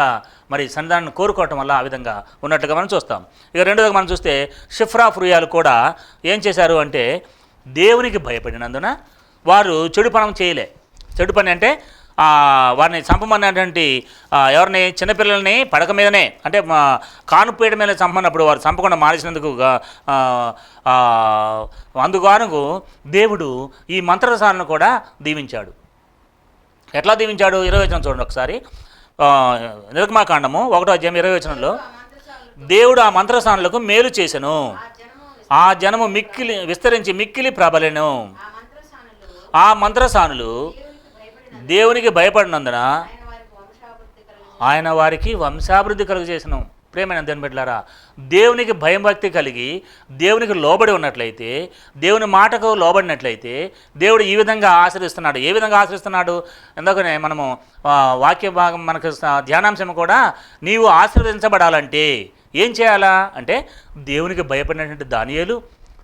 మరి సన్నిధానాన్ని కోరుకోవటం వల్ల ఆ విధంగా ఉన్నట్లుగా మనం చూస్తాం. ఇక రెండోదిగా మనం చూస్తే షిఫ్రా ఫురియాలు కూడా ఏం చేశారు అంటే, దేవునికి భయపడినందున వారు చెడు పనం చేయలే. చెడు పని అంటే వారిని చంపమన్నటువంటి ఎవరిని, చిన్నపిల్లల్ని పడక మీదనే అంటే కానుపేట మీద చంపమన్నప్పుడు వారు చంపకుండా మానేసినందుకు అందుకు దేవుడు ఈ మంత్రసాలను కూడా దీవించాడు. ఎట్లా దీవించాడు? 20 వచనం చూడండి ఒకసారి. నిర్గమాకాండము 1వ అధ్యాయం 20 వచనంలో, దేవుడు ఆ మంత్రసానులకు మేలు చేసెను, ఆ జనము మిక్కిలి విస్తరించి మిక్కిలి ప్రబలెను. ఆ మంత్రసానులు దేవునికి భయపడినందున ఆయన వారికి వంశాభివృద్ధి కలుగు చేసెను. ప్రేమైన దేవుని బిడ్డలారా, దేవునికి భయం భక్తి కలిగి దేవునికి లోబడి ఉన్నట్లయితే, దేవుని మాటకు లోబడినట్లయితే దేవుడు ఈ విధంగా ఆశ్రయిస్తున్నాడు. ఏ విధంగా ఆశ్రయిస్తున్నాడు? ఎందుకనే మనము వాక్య భాగం మనకు ధ్యానాంశం కూడా, నీవు ఆశీర్వదించబడాలంటే ఏం చేయాలా అంటే, దేవునికి భయపడినటువంటి దానియేలు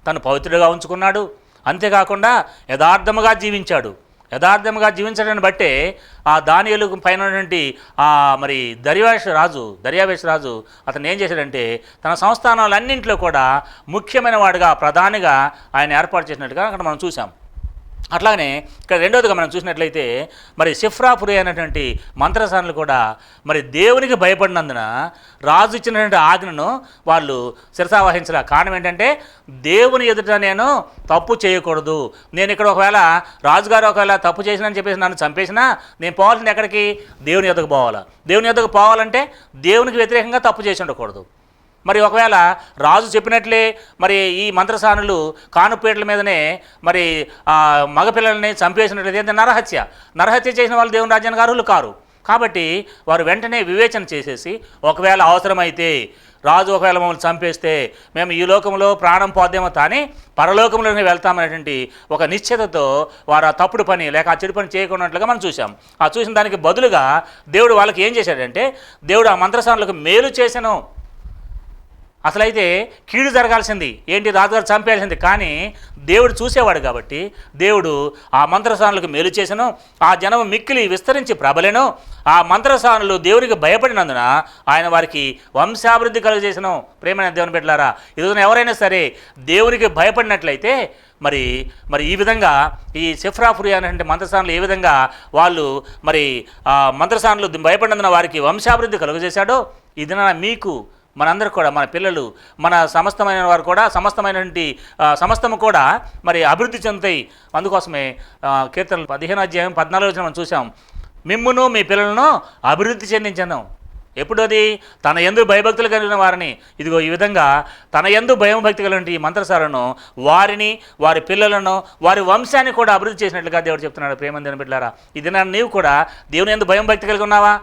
తను పవిత్రుడిగా ఉంచుకున్నాడు. అంతేకాకుండా యథార్థముగా జీవించాడు. యథార్థముగా జీవించడాన్ని బట్టే ఆ దానియేలు పైన ఉన్నటువంటి మరి దర్యావేష రాజు అతను ఏం చేశాడంటే, తన సంస్థానాలన్నింటిలో కూడా ముఖ్యమైన వాడిగా, ప్రధానిగా ఆయన ఏర్పాటు చేసినట్టుగా అక్కడ మనం చూసాం. అట్లాగనే ఇక్కడ రెండవదిగా మనం చూసినట్లయితే, మరి షిఫ్రా ఫురియా అనేటువంటి మంత్రసానులు కూడా మరి దేవునికి భయపడినందున రాజు ఇచ్చినటువంటి ఆజ్ఞను వాళ్ళు శిరసావహించలే. కారణం ఏంటంటే, దేవుని ఎదుట నేను తప్పు చేయకూడదు, నేను ఇక్కడ ఒకవేళ రాజుగారు ఒకవేళ తప్పు చేసినని చెప్పేసి నన్ను చంపేసినా నేను పోవాల్సింది ఎక్కడికి? దేవుని ఎదుగు పోవాలా. దేవుని ఎదుగు పోవాలంటే దేవునికి వ్యతిరేకంగా తప్పు చేసి ఉండకూడదు. మరి ఒకవేళ రాజు చెప్పినట్లే మరి ఈ మంత్రసానులు కానుపేటల మీదనే మరి మగపిల్లల్ని చంపేసినట్లయితే నరహత్య చేసిన వాళ్ళు దేవుని రాజ్యానికి అర్హులు కారు. కాబట్టి వారు వెంటనే వివేచన చేసేసి, ఒకవేళ అవసరమైతే రాజు ఒకవేళ మమ్మల్ని చంపేస్తే మేము ఈ లోకంలో ప్రాణం పోద్దేమో కానీ పరలోకంలోనే వెళ్తామనేటువంటి ఒక నిశ్చయతతో వారు ఆ తప్పుడు పని లేక ఆ చెడు పని చేయకున్నట్లుగా మనం చూసాం. ఆ చూసిన దానికి బదులుగా దేవుడు వాళ్ళకి ఏం చేశాడంటే, దేవుడు ఆ మంత్రసానులకు మేలు చేసెను. అసలైతే కీడు జరగాల్సింది ఏంటి? రాజుగారు చంపేయాల్సింది. కానీ దేవుడు చూసేవాడు కాబట్టి దేవుడు ఆ మంత్రసానులకు మేలు చేసెను, ఆ జనము మిక్కిలి విస్తరించి ప్రబలెను. ఆ మంత్రసానులు దేవునికి భయపడినందున ఆయన వారికి వంశాభివృద్ధి కలుగజేసెను. ప్రేమైన దేవుని బిడ్డలారా, ఈరోజున ఎవరైనా సరే దేవునికి భయపడినట్లయితే మరి ఈ విధంగా ఈ షిఫ్రా ఫురియా అనేటువంటి మంత్రసానులు ఏ విధంగా వాళ్ళు మరి మంత్రసానులు భయపడినందున వారికి వంశాభివృద్ధి కలుగజేశాడో, ఇది మీకు మనందరూ కూడా, మన పిల్లలు, మన సమస్తమైన వారు కూడా, సమస్తము కూడా మరి అభివృద్ధి చెందుతాయి. అందుకోసమే కీర్తనలు 15వ అధ్యాయం 14వ మనం చూసాం, మిమ్మును మీ పిల్లలను అభివృద్ధి చెందించను. ఎప్పుడు అది? తన యందు భయభక్తులు కలిగిన వారిని. ఇదిగో ఈ విధంగా తన యందు భయం భక్తి కలిగిన ఈ మంత్రసాలను, వారిని, వారి పిల్లలను, వారి వంశాన్ని కూడా అభివృద్ధి చేసినట్లుగా దేవుడు చెప్తున్నాడు. ప్రేమ దేవుని బిడ్డలారా, ఇది నీవు కూడా దేవుని యందు భయం భక్తి కలిగి ఉన్నావా?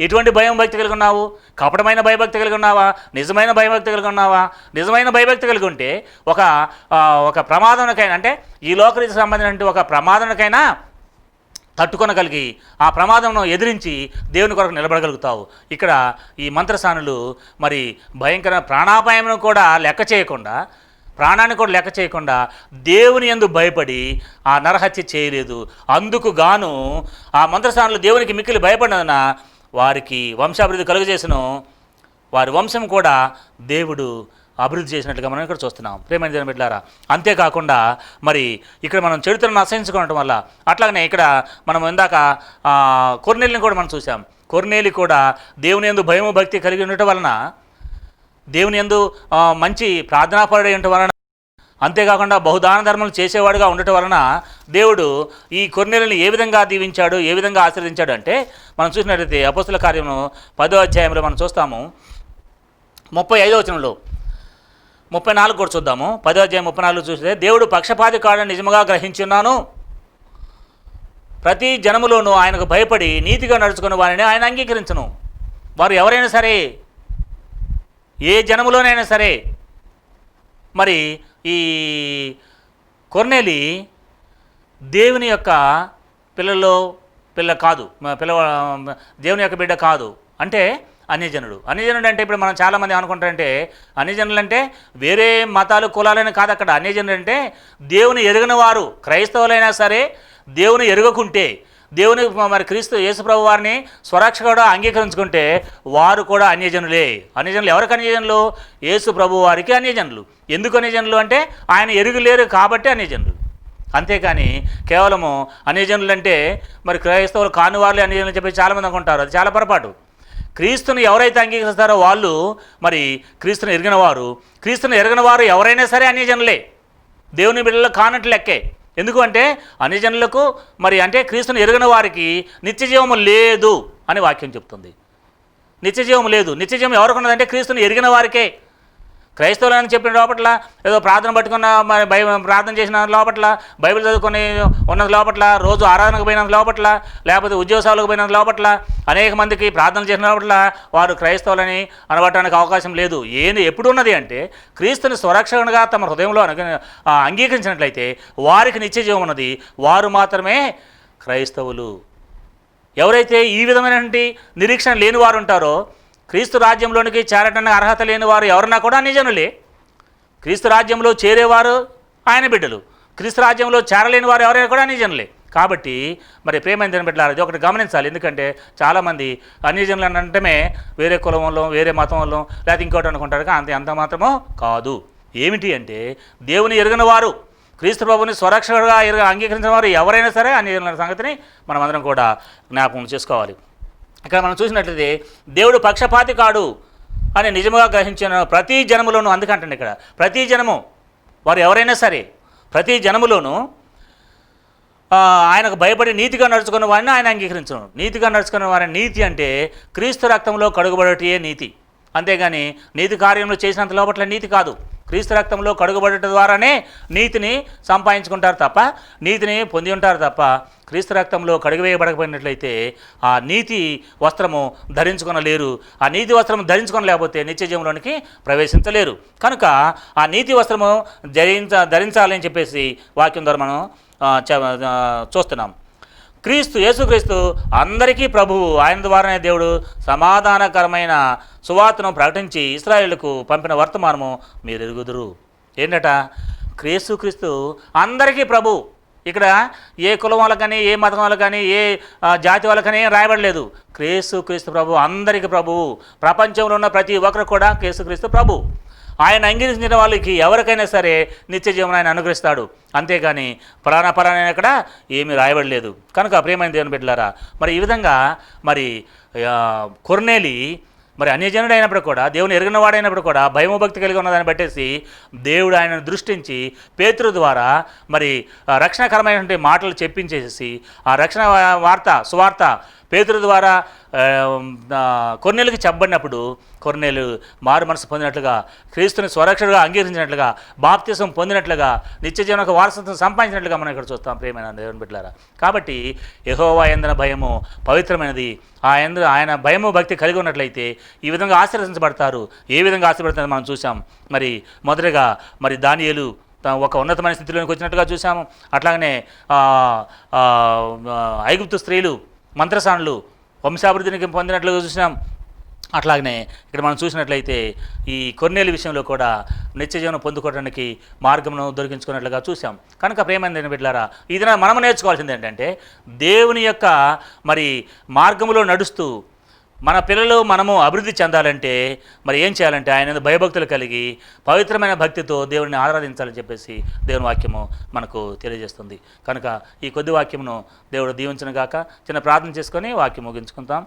ఎటువంటి భయం భక్తి కలిగి ఉన్నావు? కపటమైన భయభక్తి కలిగి ఉన్నావా? నిజమైన భయభక్తి కలిగి ఉన్నావా? నిజమైన భయభక్తి కలిగి ఉంటే ఒక ప్రమాదానికైనా, అంటే ఈ లోకరీతికి సంబంధించిన ఒక ప్రమాదానికైనా తట్టుకొనగలిగి ఆ ప్రమాదంను ఎదిరించి దేవుని కొరకు నిలబడగలుగుతావు. ఇక్కడ ఈ మంత్రసానులు మరి భయంకర ప్రాణాపాయమును కూడా లెక్క చేయకుండా, ప్రాణాన్ని కూడా లెక్క చేయకుండా దేవుని యందు భయపడి ఆ నరహత్య చేయలేదు. అందుకు గాను ఆ మంత్రసానులు దేవునికి మిక్కిలి భయపడినందున వారికి వంశాభివృద్ధి కలుగజేసెను. వారి వంశం కూడా దేవుడు అభివృద్ధి చేసినట్లుగా మనం ఇక్కడ చూస్తున్నాం. ప్రేమైన దేవుని బిడ్డలారా, అంతేకాకుండా మరి ఇక్కడ మనం చెడుతలను అసహించుకోవడం వల్ల, అట్లాగనే ఇక్కడ మనం ఇందాక కొర్నేలిని కూడా మనం చూసాం. కొర్నేలి కూడా దేవుని యందు భయము భక్తి కలిగి ఉండటం వలన, దేవుని యందు మంచి ప్రార్థనాపరుడై ఉండటం వలన అంతేకాకుండా బహుదాన ధర్మలు చేసేవాడుగా ఉండటం వలన దేవుడు ఈ కొర్నేలిని ఏ విధంగా దీవించాడు, ఏ విధంగా ఆశీర్వదించాడు అంటే మనం చూసినట్లయితే అపోస్తుల కార్యము 10వ అధ్యాయంలో మనం చూస్తాము 35వ వచనంలో, 34 కూడా చూద్దాము. 10వ అధ్యాయం 34 చూస్తే, దేవుడు పక్షపాతి కాడని నిజముగా గ్రహించున్నాను, ప్రతి జనములోనూ ఆయనకు భయపడి నీతిగా నడుచుకున్న వారిని ఆయన అంగీకరించను. వారు ఎవరైనా సరే, ఏ జనములోనైనా సరే, మరి ఈ కొర్నేలి దేవుని యొక్క పిల్ల కాదు, దేవుని యొక్క బిడ్డ కాదు, అంటే అన్యజనుడు. అన్యజనుడు అంటే ఇప్పుడు మనం చాలామంది అనుకుంటారంటే అన్యజనులు అంటే వేరే మతాలు కులాలని కాదు. అక్కడ అన్యజనుడు అంటే దేవుని ఎరగని వారు, క్రైస్తవులైనా సరే దేవుని ఎరగకుంటే, దేవుని మరి క్రీస్తు యేసుప్రభు వారిని స్వరక్షకుడు అంగీకరించుకుంటే వారు కూడా అన్యజనులే. అన్యజనులు ఎవరికి అన్యజనులు? యేసు ప్రభు వారికి అన్యజనులు. ఎందుకు అన్యజనులు అంటే ఆయన ఎరుగులేరు కాబట్టి అన్యజనులు. అంతేకాని కేవలము అన్యజనులు అంటే మరి క్రైస్తవులు కాని వారులే అన్యజనులు చెప్పి చాలామంది అనుకుంటారు. అది చాలా పొరపాటు. క్రీస్తుని ఎవరైతే అంగీకరిస్తారో వాళ్ళు మరి క్రీస్తుని ఎరిగిన వారు. క్రీస్తుని ఎరిగిన వారు ఎవరైనా సరే అన్యజనులే, దేవుని బిడ్డలు కానట్లు లెక్కే. ఎందుకు అంటే అన్యజనులకు మరి అంటే క్రీస్తుని ఎరిగిన వారికి నిత్యజీవము లేదు అని వాక్యం చెప్తుంది. నిత్యజీవం లేదు. నిత్యజీవం ఎవరికి ఉన్నదంటే క్రీస్తుని ఎరిగిన వారికే. క్రైస్తవులని చెప్పిన లోపట్ల ఏదో ప్రార్థన పట్టుకున్న మరి ప్రార్థన చేసిన లోపట్ల, బైబిల్ చదువుకొని ఉన్నది లోపట్ల, రోజు ఆరాధనకు పోయినంత లోపట్ల, లేకపోతే ఉద్యోగాలకు పోయినంత లోపట్ల, అనేక మందికి ప్రార్థన చేసిన లోపట్ల వారు క్రైస్తవులని అనబడటానికి అవకాశం లేదు. ఎప్పుడు ఉన్నది అంటే క్రీస్తుని స్వరక్షణగా తమ హృదయంలో అంగీకరించినట్లయితే వారికి నిత్యజీవం ఉన్నది. వారు మాత్రమే క్రైస్తవులు. ఎవరైతే ఈ విధమైనటువంటి నిరీక్షణ లేని వారు ఉంటారో, క్రీస్తు రాజ్యంలోనికి చేరటానికి అర్హత లేని వారు ఎవరన్నా కూడా అన్యజనులే. క్రీస్తు రాజ్యంలో చేరేవారు ఆయన బిడ్డలు, క్రీస్తు రాజ్యంలో చేరలేని వారు ఎవరైనా కూడా అన్యజనులే. కాబట్టి మరి ప్రేమైన బిడ్డలారా, ఇది ఒకటి గమనించాలి. ఎందుకంటే చాలామంది అన్యజనులు అంటమే వేరే కులం వల్ల, వేరే మతం వల్ల, లేకపోతే ఇంకోటి అనుకుంటారు. అంత మాత్రమో కాదు. ఏమిటి అంటే దేవుని ఎరుగని వారు, క్రీస్తు ప్రభుని స్వరక్షకుడుగా అంగీకరించిన వారు ఎవరైనా సరే అన్యజనుల సంగతిని మనం అందరం కూడా జ్ఞాపకం చేసుకోవాలి. ఇక్కడ మనం చూసినట్లయితే దేవుడు పక్షపాతి కాడు అని నిజముగా గ్రహించిన ప్రతి జనములోనూ, అందుకంటే ఇక్కడ ప్రతి జనము వారు ఎవరైనా సరే ప్రతి జనములోనూ ఆయనకు భయపడి నీతిగా నడుచుకున్న వారిని ఆయన అంగీకరించను. నీతిగా నడుచుకున్న వారిని, నీతి అంటే క్రీస్తు రక్తంలో కడుగుబడటే నీతి. అంతేగాని నీతి కార్యంలో చేసినంత లోపట్ల నీతి కాదు. క్రీస్తు రక్తంలో కడుగుబడట ద్వారానే నీతిని సంపాదించుకుంటారు తప్ప, నీతిని పొంది ఉంటారు తప్ప, క్రీస్తు రక్తంలో కడుగువేయబడకపోయినట్లయితే ఆ నీతి వస్త్రము ధరించుకొనలేరు. ఆ నీతి వస్త్రము ధరించుకొనలేకపోతే నిత్యజీవంలోనికి ప్రవేశించలేరు. కనుక ఆ నీతి వస్త్రము ధరించాలని చెప్పేసి వాక్యం ద్వారా మనం చూస్తున్నాం. యేసుక్రీస్తు అందరికీ ప్రభువు. ఆయన ద్వారానే దేవుడు సమాధానకరమైన సువార్తను ప్రకటించి ఇశ్రాయేలుకు పంపిన వర్తమానము మీరు ఎరుగుదురు. ఏంటట? యేసుక్రీస్తు అందరికీ ప్రభు. ఇక్కడ ఏ కులం వాళ్ళకని, ఏ మతం వాళ్ళకని, ఏ జాతి వాళ్ళకని ఏం రాయబడలేదు. యేసుక్రీస్తు ప్రభు అందరికీ ప్రభువు. ప్రపంచంలో ఉన్న ప్రతి ఒక్కరు కూడా యేసుక్రీస్తు ప్రభు. ఆయన అంగీకరించిన వాళ్ళకి ఎవరికైనా సరే నిత్య జీవనం ఆయన అనుగ్రహిస్తాడు. అంతేగాని పలానా ఇక్కడ ఏమీ రాయబడలేదు. కనుక ప్రియమైన దేవుని బిడ్డలారా, మరి ఈ విధంగా మరి కొర్నేలి మరి అన్యజనుడు అయినప్పుడు కూడా, దేవుని ఎరిగిన వాడైనప్పుడు కూడా భయభక్తి కలిగి ఉన్నదాన్ని బట్టేసి దేవుడు ఆయనను దృష్టించి పేతురు ద్వారా మరి రక్షణకరమైనటువంటి మాటలు చెప్పించేసి ఆ రక్షణ సువార్త పేతురు ద్వారా కొర్నేలుకి చెప్పబడినప్పుడు కొర్నేలు మారు మనసు పొందినట్లుగా, క్రీస్తుని స్వరక్షకుడుగా అంగీకరించినట్లుగా, బాప్తిసం పొందినట్లుగా, నిత్యజీవనకు వారసత్వం సంపాదించినట్లుగా మనం ఇక్కడ చూస్తాం ప్రియమైన దేవుని బిడ్డలారా. కాబట్టి యెహోవా యందన భయము పవిత్రమైనది. ఆయన భయము భక్తి కలిగి ఉన్నట్లయితే ఈ విధంగా ఆశీర్వదించబడతారు. ఏ విధంగా ఆశీర్వదించారో మనం చూసాం. మరి మొదటగా మరి దానియేలు ఒక ఉన్నతమైన స్థితిలోకి వచ్చినట్టుగా చూసాము. అట్లాగనే ఐగుప్తు స్త్రీలు మంత్రసానులు వంశాభివృద్ధిని పొందినట్లుగా చూసినాం. అట్లాగనే ఇక్కడ మనం చూసినట్లయితే ఈ కొర్నేలి విషయంలో కూడా నిత్యజీవనం పొందుకోవడానికి మార్గమును దొరికించుకున్నట్లుగా చూసాం. కనుక ప్రియమైన బిడ్డలారా, ఇది మనము నేర్చుకోవాల్సింది ఏంటంటే దేవుని యొక్క మరి మార్గములో నడుస్తూ మన పిల్లలు మనము అభివృద్ధి చెందాలంటే మరి ఏం చేయాలంటే ఆయన భయభక్తులు కలిగి పవిత్రమైన భక్తితో దేవుడిని ఆరాధించాలని చెప్పేసి దేవుని వాక్యము మనకు తెలియజేస్తుంది. కనుక ఈ కొద్ది వాక్యమును దేవుడు దీవించును గాక. చిన్న ప్రార్థన చేసుకొని వాక్యం ముగించుకుంటాం.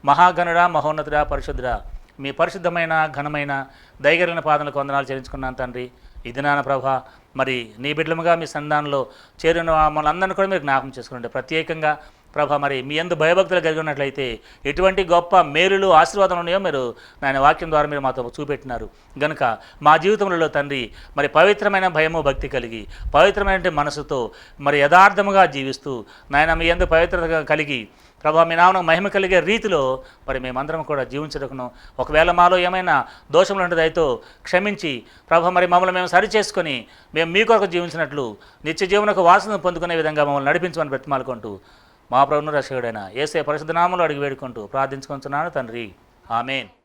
మహాగణుడా, మహోన్నతుడా, పరిశుద్ధుడా, మీ పరిశుద్ధమైన ఘనమైన దయగలిగిన పాదనలకు వందనాలు చెల్లించుకున్నాను తండ్రి. ఇది నాన్న ప్రభా, మరి నీ బిడ్డలుగా మీ సంధానంలో చేరిన మమ్మల్ని అందరినీ కూడా మీరు జ్ఞాపకం చేసుకుంటే ప్రత్యేకంగా ప్రభా, మరి మీ యందు భయభక్తులు కలిగి ఉన్నట్లయితే ఎటువంటి గొప్ప మేలులు ఆశీర్వాదాలు ఉన్నాయో మీరు నాయన వాక్యం ద్వారా మీరు మాతో చూపెట్టినారు గనుక మా జీవితంలో తండ్రి మరి పవిత్రమైన భయము భక్తి కలిగి పవిత్రమైన మనసుతో మరి యథార్థముగా జీవిస్తూ నాయన మీ యందు పవిత్రత కలిగి ప్రభా, మీ నామం మహిమ కలిగే రీతిలో మరి మేమందరం కూడా జీవించడకును, ఒకవేళ మాలో ఏమైనా దోషములు ఉంటే దయతో క్షమించి ప్రభా, మరి మమ్మల్ని మేము సరి చేసుకొని మేము మీ కొరకు జీవించినట్లు నిత్య జీవనకు వాసన పొందుకునే విధంగా మమ్మల్ని నడిపించమని బ్రతిమాలుకుంటూ మా ప్రభువును రక్షకుడైన యేసయ్య పరిశుద్ధ నామములో అడిగి వేడుకుంటూ ప్రార్థించుకుంటున్నాను తండ్రి. ఆమేన్.